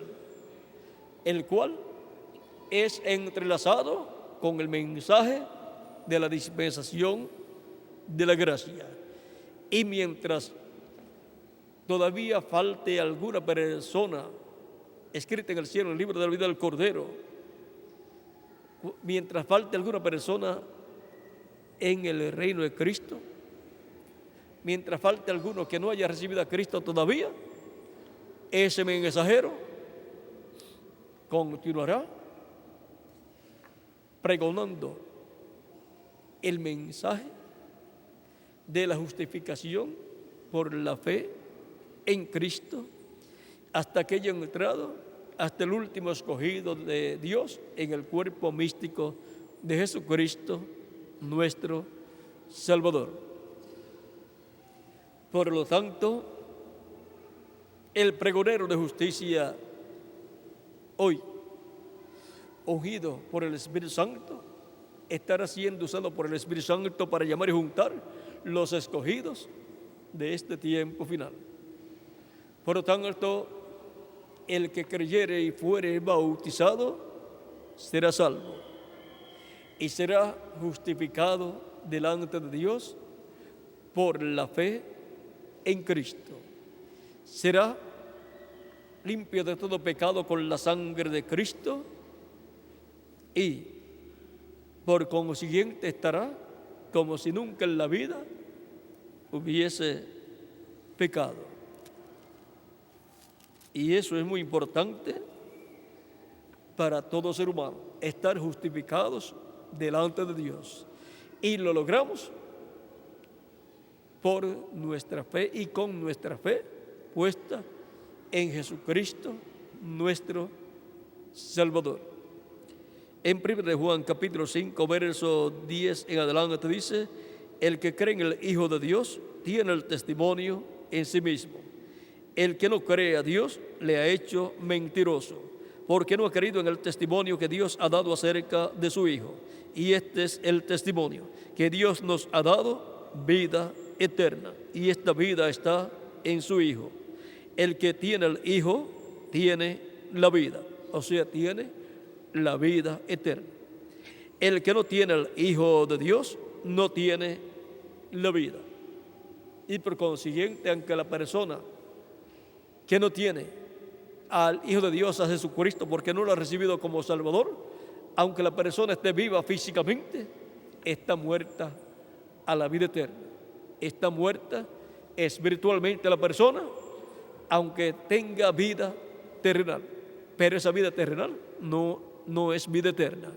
el cual es entrelazado con el mensaje de la dispensación de la gracia. Y mientras todavía falte alguna persona escrita en el cielo, en el libro de la vida del Cordero, mientras falte alguna persona en el reino de Cristo, mientras falte alguno que no haya recibido a Cristo todavía, ese mensajero continuará pregonando el mensaje de la justificación por la fe en Cristo hasta que haya entrado hasta el último escogido de Dios en el cuerpo místico de Jesucristo, nuestro Salvador. Por lo tanto, el pregonero de justicia hoy, ungido por el Espíritu Santo, estará siendo usado por el Espíritu Santo para llamar y juntar los escogidos de este tiempo final. Por lo tanto, el que creyere y fuere bautizado será salvo y será justificado delante de Dios por la fe en Cristo. Será limpio de todo pecado con la sangre de Cristo y por consiguiente estará como si nunca en la vida hubiese pecado. Y eso es muy importante para todo ser humano, estar justificados delante de Dios. Y lo logramos por nuestra fe y con nuestra fe puesta en Jesucristo, nuestro Salvador. En 1 de Juan capítulo 5, verso 10 en adelante dice: el que cree en el Hijo de Dios tiene el testimonio en sí mismo. El que no cree a Dios le ha hecho mentiroso, porque no ha creído en el testimonio que Dios ha dado acerca de su Hijo. Y este es el testimonio, que Dios nos ha dado vida eterna, y esta vida está en su Hijo. El que tiene el Hijo tiene la vida, o sea, tiene la vida eterna. El que no tiene el Hijo de Dios no tiene la vida. Y por consiguiente, aunque la persona que no tiene al Hijo de Dios, a Jesucristo, porque no lo ha recibido como Salvador, aunque la persona esté viva físicamente, está muerta a la vida eterna. Está muerta espiritualmente la persona, aunque tenga vida terrenal. Pero esa vida terrenal no es vida eterna,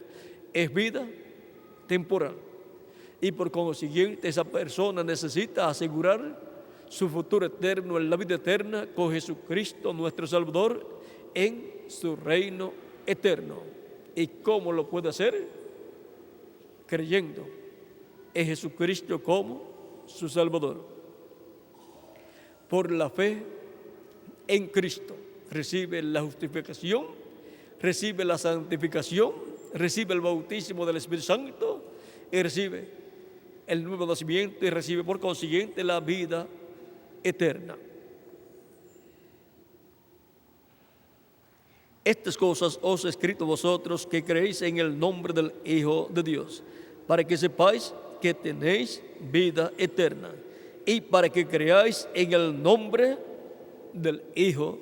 es vida temporal. Y por consiguiente, esa persona necesita asegurar su futuro eterno en la vida eterna con Jesucristo, nuestro Salvador, en su reino eterno. ¿Y cómo lo puede hacer? Creyendo en Jesucristo como su Salvador. Por la fe en Cristo recibe la justificación, recibe la santificación, recibe el bautismo del Espíritu Santo y recibe el nuevo nacimiento y recibe por consiguiente la vida eterna. Estas cosas os he escrito vosotros que creéis en el nombre del Hijo de Dios, para que sepáis que tenéis vida eterna, y para que creáis en el nombre del Hijo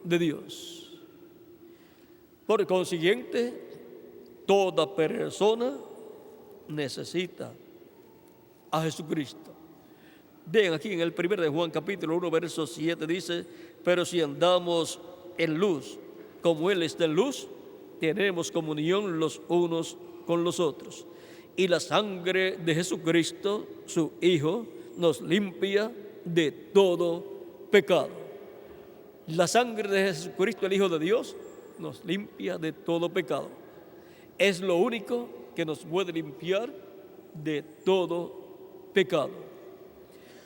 de Dios. Por consiguiente, toda persona necesita a Jesucristo. Vean aquí en el 1 de Juan capítulo 1, verso 7 dice: pero si andamos en luz, como Él está en luz, tenemos comunión los unos con los otros. Y la sangre de Jesucristo, su Hijo, nos limpia de todo pecado. La sangre de Jesucristo, el Hijo de Dios, nos limpia de todo pecado. Es lo único que nos puede limpiar de todo pecado,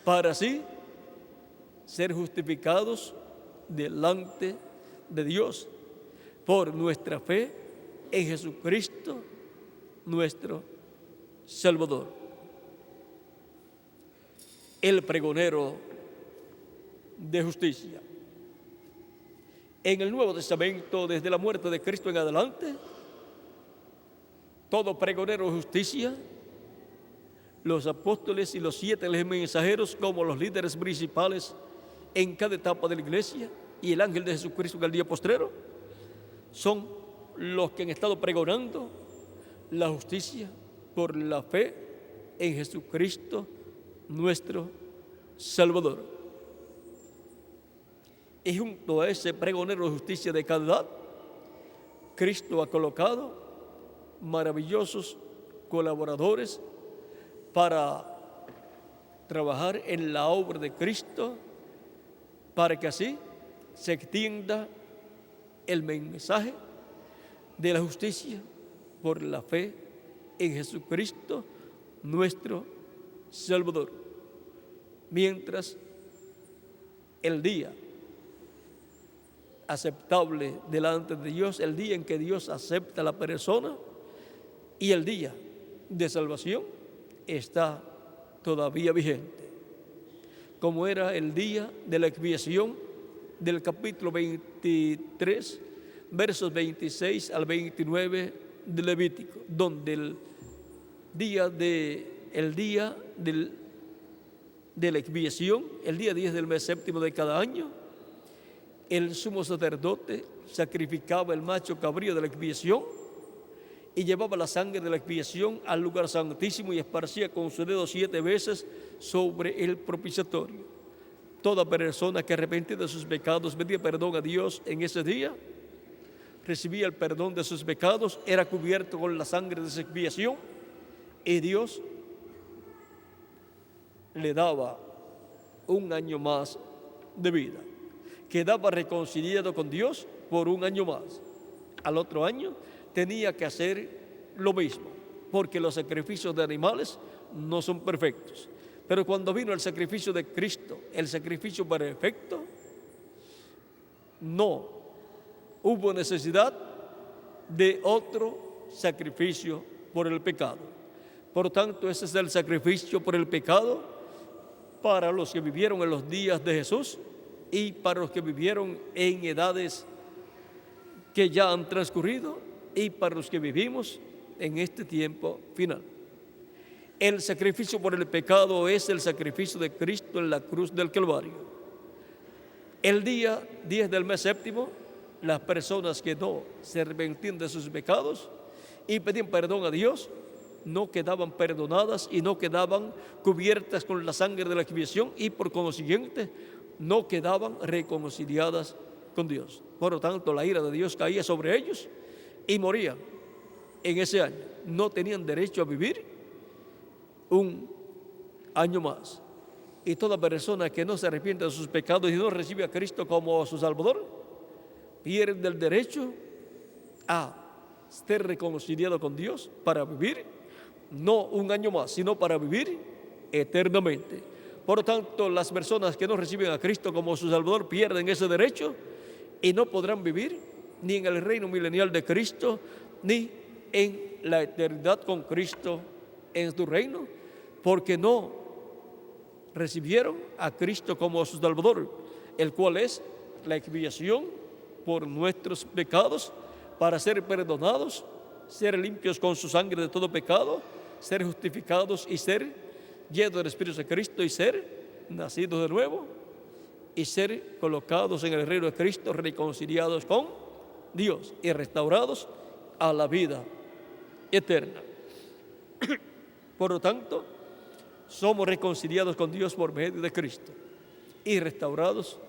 para así ser justificados delante de Dios por nuestra fe en Jesucristo, nuestro Salvador. El pregonero de justicia. En el Nuevo Testamento, desde la muerte de Cristo en adelante, todo pregonero de justicia, los apóstoles y los 7 mensajeros como los líderes principales en cada etapa de la iglesia, y el ángel de Jesucristo en el día postrero, son los que han estado pregonando la justicia por la fe en Jesucristo, nuestro Salvador. Y junto a ese pregonero de justicia de cada edad, Cristo ha colocado maravillosos colaboradores para trabajar en la obra de Cristo, para que así se extienda el mensaje de la justicia por la fe en Jesucristo, nuestro Salvador. Mientras el día aceptable delante de Dios, el día en que Dios acepta a la persona, y el día de salvación está todavía vigente, como era el día de la expiación del capítulo 23, versos 26 al 29 de Levítico, donde el día de la expiación, el día 10 del mes séptimo de cada año, el sumo sacerdote sacrificaba el macho cabrío de la expiación y llevaba la sangre de la expiación al lugar santísimo y esparcía con su dedo 7 veces sobre el propiciatorio. Toda persona que arrepentida de sus pecados pedía perdón a Dios en ese día, recibía el perdón de sus pecados, era cubierto con la sangre de esa expiación y Dios le daba un año más de vida. Quedaba reconciliado con Dios por un año más. al otro año, tenía que hacer lo mismo, porque los sacrificios de animales no son perfectos. Pero cuando vino el sacrificio de Cristo, el sacrificio perfecto, no hubo necesidad de otro sacrificio por el pecado. Por tanto, ese es el sacrificio por el pecado para los que vivieron en los días de Jesús y para los que vivieron en edades que ya han transcurrido y para los que vivimos en este tiempo final. El sacrificio por el pecado es el sacrificio de Cristo en la cruz del Calvario. El día 10 del mes séptimo, las personas que no se arrepentían de sus pecados y pedían perdón a Dios, no quedaban perdonadas y no quedaban cubiertas con la sangre de la expiación y por consiguiente no quedaban reconciliadas con Dios. Por lo tanto, la ira de Dios caía sobre ellos y morían en ese año. No tenían derecho a vivir un año más. Y toda persona que no se arrepiente de sus pecados y no recibe a Cristo como su Salvador, pierde el derecho a ser reconciliado con Dios para vivir, no un año más, sino para vivir eternamente. Por lo tanto, las personas que no reciben a Cristo como su Salvador pierden ese derecho y no podrán vivir ni en el reino milenial de Cristo, ni en la eternidad con Cristo en su reino, porque no recibieron a Cristo como su Salvador, el cual es la expiación por nuestros pecados, para ser perdonados, ser limpios con su sangre de todo pecado, ser justificados y ser llenos del Espíritu de Cristo y ser nacidos de nuevo y ser colocados en el reino de Cristo, reconciliados con Dios y restaurados a la vida eterna. Por lo tanto, somos reconciliados con Dios por medio de Cristo y restaurados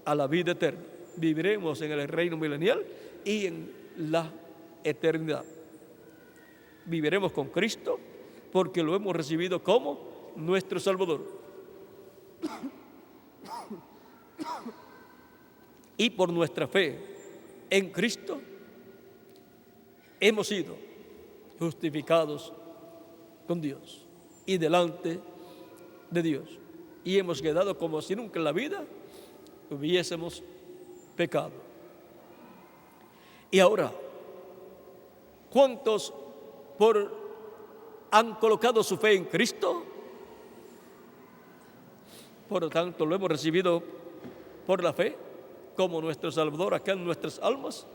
a la vida eterna. Viviremos en el reino milenial y en la eternidad. Viviremos con Cristo porque lo hemos recibido como nuestro Salvador. Y por nuestra fe en Cristo hemos sido justificados con Dios y delante de Dios. Y hemos quedado como si nunca en la vida hubiésemos pecado. Y ahora, ¿cuántos han colocado su fe en Cristo? Por lo tanto, lo hemos recibido por la fe como nuestro Salvador acá en nuestras almas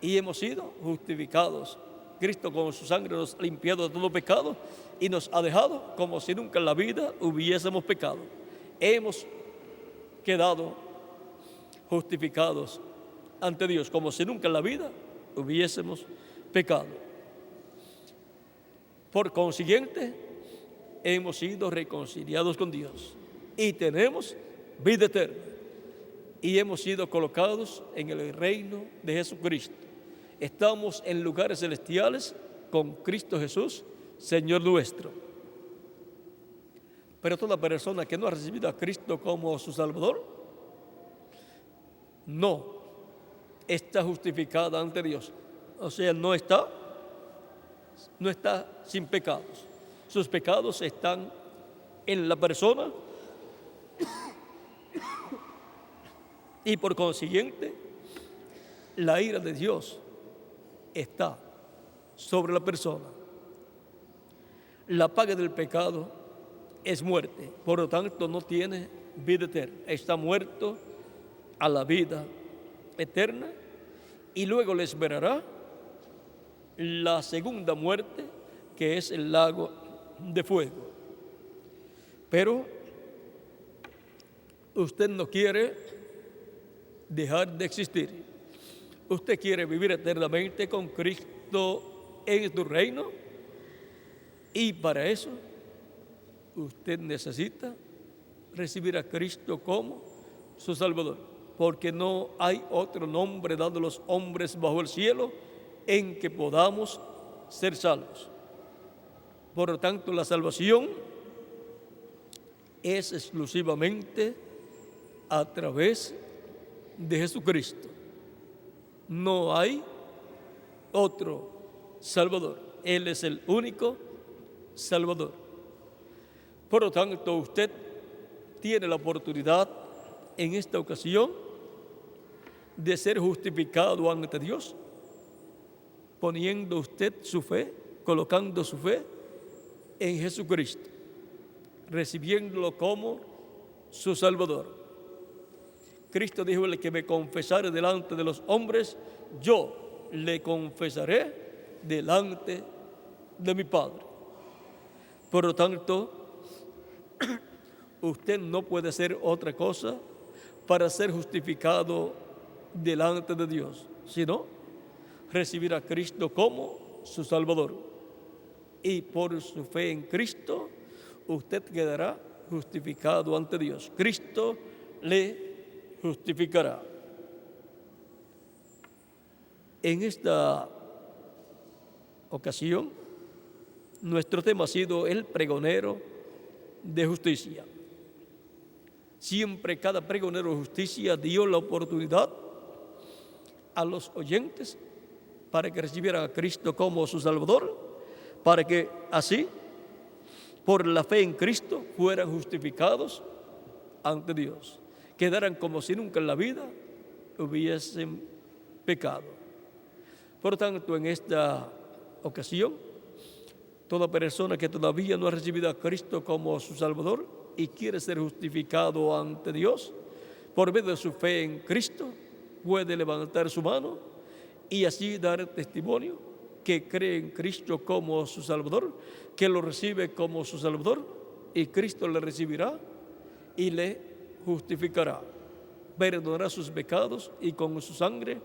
y hemos sido justificados. Cristo con su sangre nos ha limpiado de todo pecado y nos ha dejado como si nunca en la vida hubiésemos pecado. Hemos quedado justificados ante Dios como si nunca en la vida hubiésemos pecado. Por consiguiente, hemos sido reconciliados con Dios y tenemos vida eterna y hemos sido colocados en el reino de Jesucristo. Estamos en lugares celestiales con Cristo Jesús, Señor nuestro. Pero toda persona que no ha recibido a Cristo como su Salvador, no está justificada ante Dios. O sea, no está sin pecados. Sus pecados están en la persona y por consiguiente la ira de Dios está sobre la persona. La paga del pecado es muerte, por lo tanto no tiene vida eterna. Está muerto a la vida eterna y luego le esperará la segunda muerte, que es el lago de fuego. Pero usted no quiere dejar de existir. Usted quiere vivir eternamente con Cristo en su reino y para eso usted necesita recibir a Cristo como su Salvador, porque no hay otro nombre dado a los hombres bajo el cielo en que podamos ser salvos. Por lo tanto, la salvación es exclusivamente a través de Jesucristo. No hay otro Salvador. Él es el único Salvador. Por lo tanto, usted tiene la oportunidad en esta ocasión de ser justificado ante Dios, poniendo usted su fe, colocando su fe en Jesucristo, recibiéndolo como su Salvador. Cristo dijo: el que me confesare delante de los hombres, yo le confesaré delante de mi Padre. Por lo tanto, usted no puede hacer otra cosa para ser justificado delante de Dios, sino recibir a Cristo como su Salvador. Y por su fe en Cristo, usted quedará justificado ante Dios. Cristo le justificará. En esta ocasión, nuestro tema ha sido el pregonero de justicia. Siempre cada pregonero de justicia dio la oportunidad a los oyentes para que recibieran a Cristo como su Salvador, para que así, por la fe en Cristo, fueran justificados ante Dios, quedaran como si nunca en la vida hubiesen pecado. Por tanto, en esta ocasión, toda persona que todavía no ha recibido a Cristo como su Salvador y quiere ser justificado ante Dios, por medio de su fe en Cristo, puede levantar su mano y así dar testimonio que cree en Cristo como su Salvador, que lo recibe como su Salvador, y Cristo le recibirá y le justificará, perdonará sus pecados y con su sangre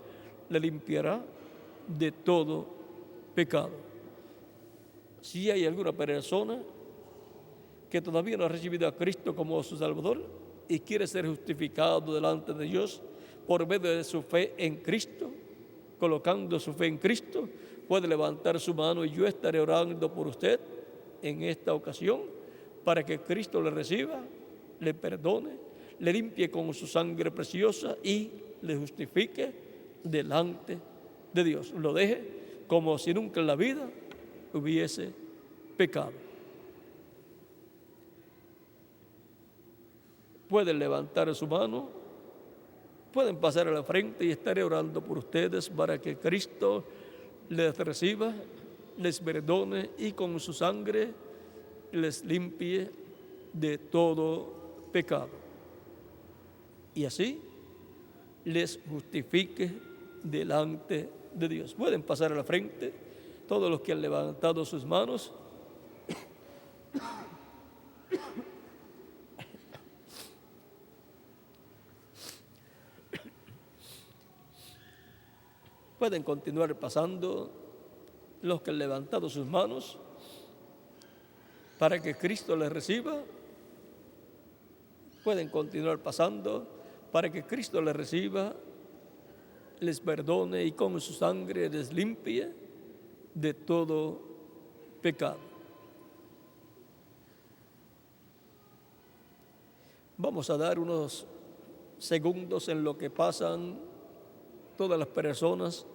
le limpiará de todo pecado. Si hay alguna persona que todavía no ha recibido a Cristo como su Salvador y quiere ser justificado delante de Dios por medio de su fe en Cristo, colocando su fe en Cristo, puede levantar su mano y yo estaré orando por usted en esta ocasión para que Cristo le reciba, le perdone, le limpie con su sangre preciosa y le justifique delante de Dios. Lo deje como si nunca en la vida hubiese pecado. Pueden levantar su mano, pueden pasar a la frente y estaré orando por ustedes para que Cristo les reciba, les perdone y con su sangre les limpie de todo pecado. Y así les justifique delante de Dios. Pueden pasar a la frente todos los que han levantado sus manos. Pueden continuar pasando los que han levantado sus manos para que Cristo les reciba. Pueden continuar pasando para que Cristo les reciba, les perdone y con su sangre les limpie de todo pecado. Vamos a dar unos segundos en lo que pasan todas las personas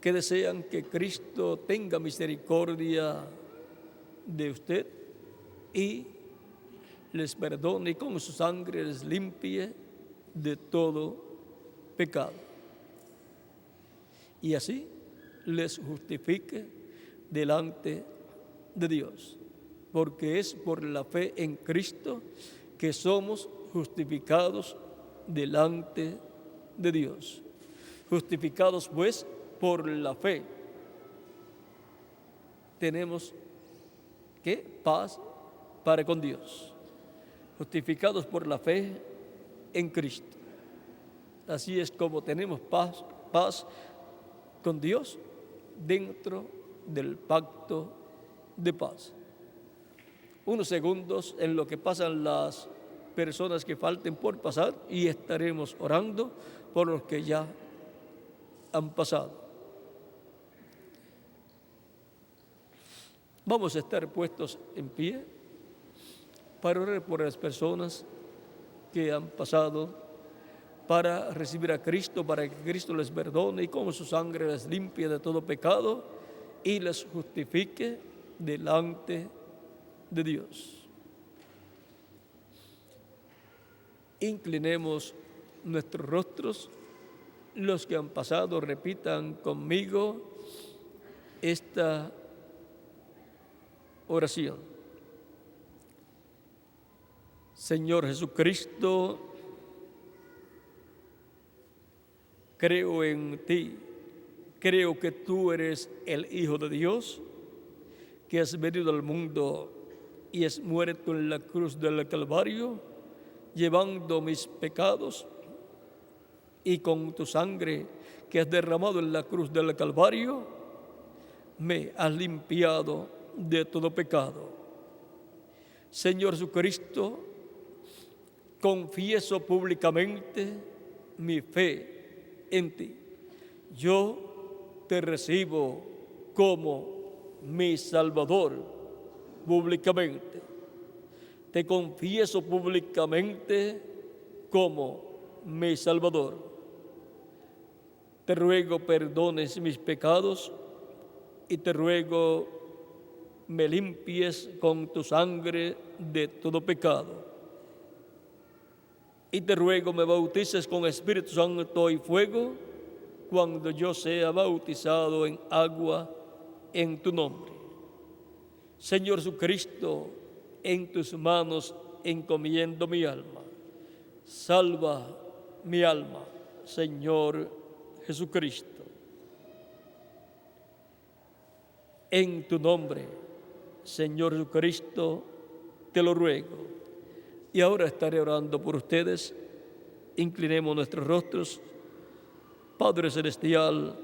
que desean que Cristo tenga misericordia de usted y les perdone y con su sangre les limpie de todo pecado. Y así les justifique delante de Dios, porque es por la fe en Cristo que somos justificados delante de Dios. Justificados pues por la fe, tenemos ¿qué? Paz para con Dios. Justificados por la fe en Cristo. Así es como tenemos paz con Dios dentro del pacto de paz. Unos segundos en lo que pasan las personas que falten por pasar y estaremos orando por los que ya han pasado. Vamos a estar puestos en pie para orar por las personas que han pasado para recibir a Cristo, para que Cristo les perdone y con su sangre les limpie de todo pecado y les justifique delante de Dios. Inclinemos nuestros rostros. Los que han pasado repitan conmigo esta oración. Señor Jesucristo, creo en ti, creo que tú eres el Hijo de Dios, que has venido al mundo y has muerto en la cruz del Calvario, llevando mis pecados, y con tu sangre que has derramado en la cruz del Calvario, me has limpiado de todo pecado. Señor Jesucristo, confieso públicamente mi fe en ti. Yo te recibo como mi Salvador públicamente. Te confieso públicamente como mi Salvador. Te ruego perdones mis pecados y te ruego me limpies con tu sangre de todo pecado. Y te ruego me bautices con Espíritu Santo y fuego cuando yo sea bautizado en agua en tu nombre. Señor Jesucristo, en tus manos encomiendo mi alma. Salva mi alma, Señor Jesucristo. En tu nombre, Señor Jesucristo, te lo ruego. Y ahora estaré orando por ustedes. Inclinemos nuestros rostros. Padre Celestial,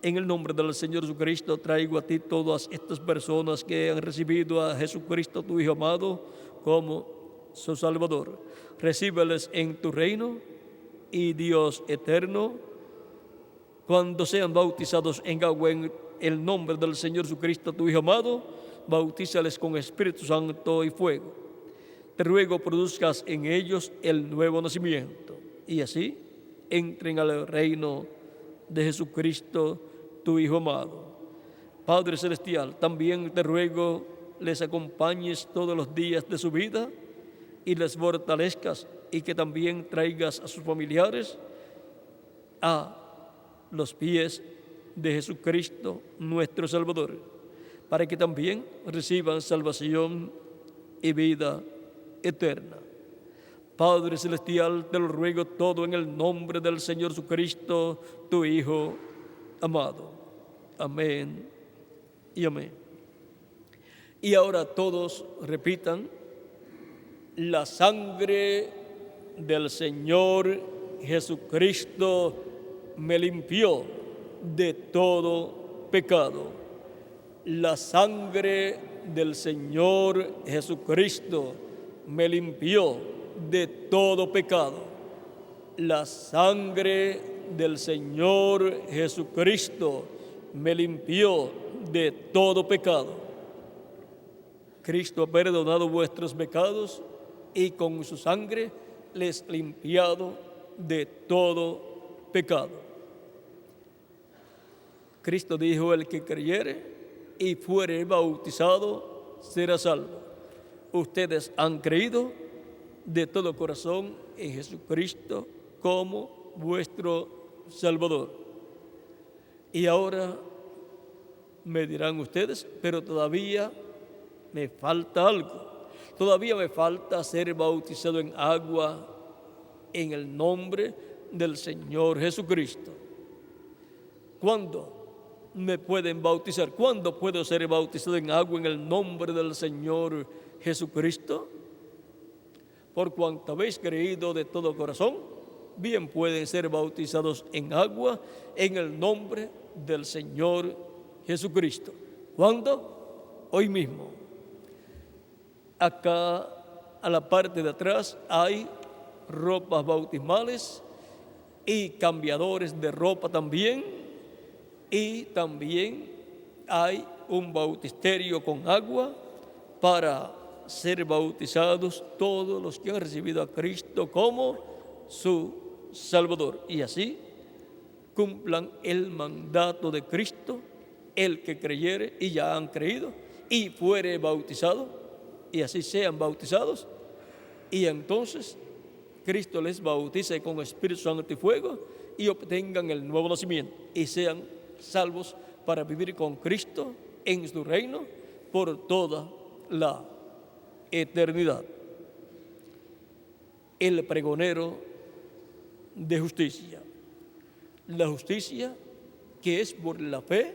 en el nombre del Señor Jesucristo, traigo a ti todas estas personas que han recibido a Jesucristo, tu Hijo amado, como su Salvador. Recíbeles en tu reino y Dios eterno, cuando sean bautizados en agua en el nombre del Señor Jesucristo, tu Hijo amado, bautízales con Espíritu Santo y fuego. Te ruego produzcas en ellos el nuevo nacimiento y así entren al reino de Jesucristo, tu Hijo amado. Padre Celestial, también te ruego les acompañes todos los días de su vida y les fortalezcas y que también traigas a sus familiares a los pies de Jesucristo, nuestro Salvador, para que también reciban salvación y vida eterna. Padre Celestial, te lo ruego todo en el nombre del Señor Jesucristo, tu Hijo amado. Amén y amén. Y ahora todos repitan: la sangre del Señor Jesucristo me limpió de todo pecado. La sangre del Señor Jesucristo me limpió de todo pecado. La sangre del Señor Jesucristo me limpió de todo pecado. Cristo ha perdonado vuestros pecados y con su sangre les ha limpiado de todo pecado. Cristo dijo: el que creyere y fuere bautizado será salvo. Ustedes han creído de todo corazón en Jesucristo como vuestro Salvador. Y ahora me dirán ustedes: pero todavía me falta algo. Todavía me falta ser bautizado en agua en el nombre del Señor Jesucristo. ¿Cuándo me pueden bautizar? ¿Cuándo puedo ser bautizado en agua en el nombre del Señor Jesucristo? Por cuanto habéis creído de todo corazón, bien pueden ser bautizados en agua en el nombre del Señor Jesucristo. ¿Cuándo? Hoy mismo. Acá a la parte de atrás hay ropas bautismales y cambiadores de ropa también, y también hay un bautisterio con agua para ser bautizados todos los que han recibido a Cristo como su Salvador. Y así cumplan el mandato de Cristo, el que creyere y ya han creído y fuere bautizado, y así sean bautizados, y entonces Cristo les bautice con Espíritu Santo y fuego y obtengan el nuevo nacimiento y sean salvos para vivir con Cristo en su reino por toda la eternidad. El pregonero de justicia. La justicia que es por la fe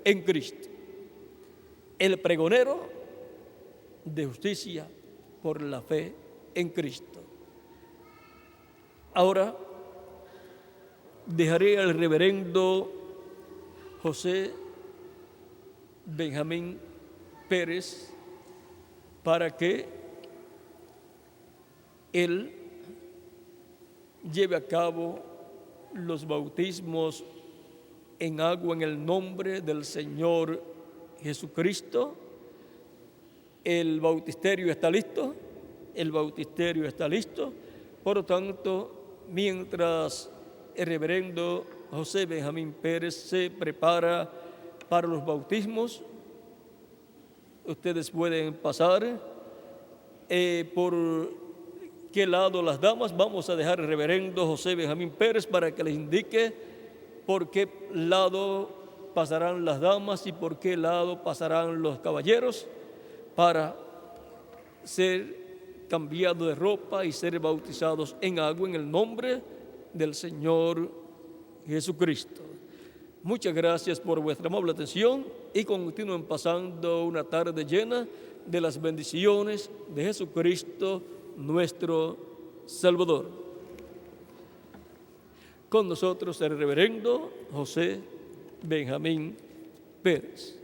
en Cristo. El pregonero de justicia por la fe en Cristo. Ahora dejaré al reverendo José Benjamín Pérez para que él lleve a cabo los bautismos en agua en el nombre del Señor Jesucristo. El bautisterio está listo, por lo tanto, mientras el reverendo José Benjamín Pérez se prepara para los bautismos, ustedes pueden pasar. ¿Por qué lado las damas? Vamos a dejar al reverendo José Benjamín Pérez para que les indique por qué lado pasarán las damas y por qué lado pasarán los caballeros para ser cambiados de ropa y ser bautizados en agua en el nombre del Señor Jesucristo. Muchas gracias por vuestra amable atención y continúen pasando una tarde llena de las bendiciones de Jesucristo, nuestro Salvador. Con nosotros el reverendo José Benjamín Pérez.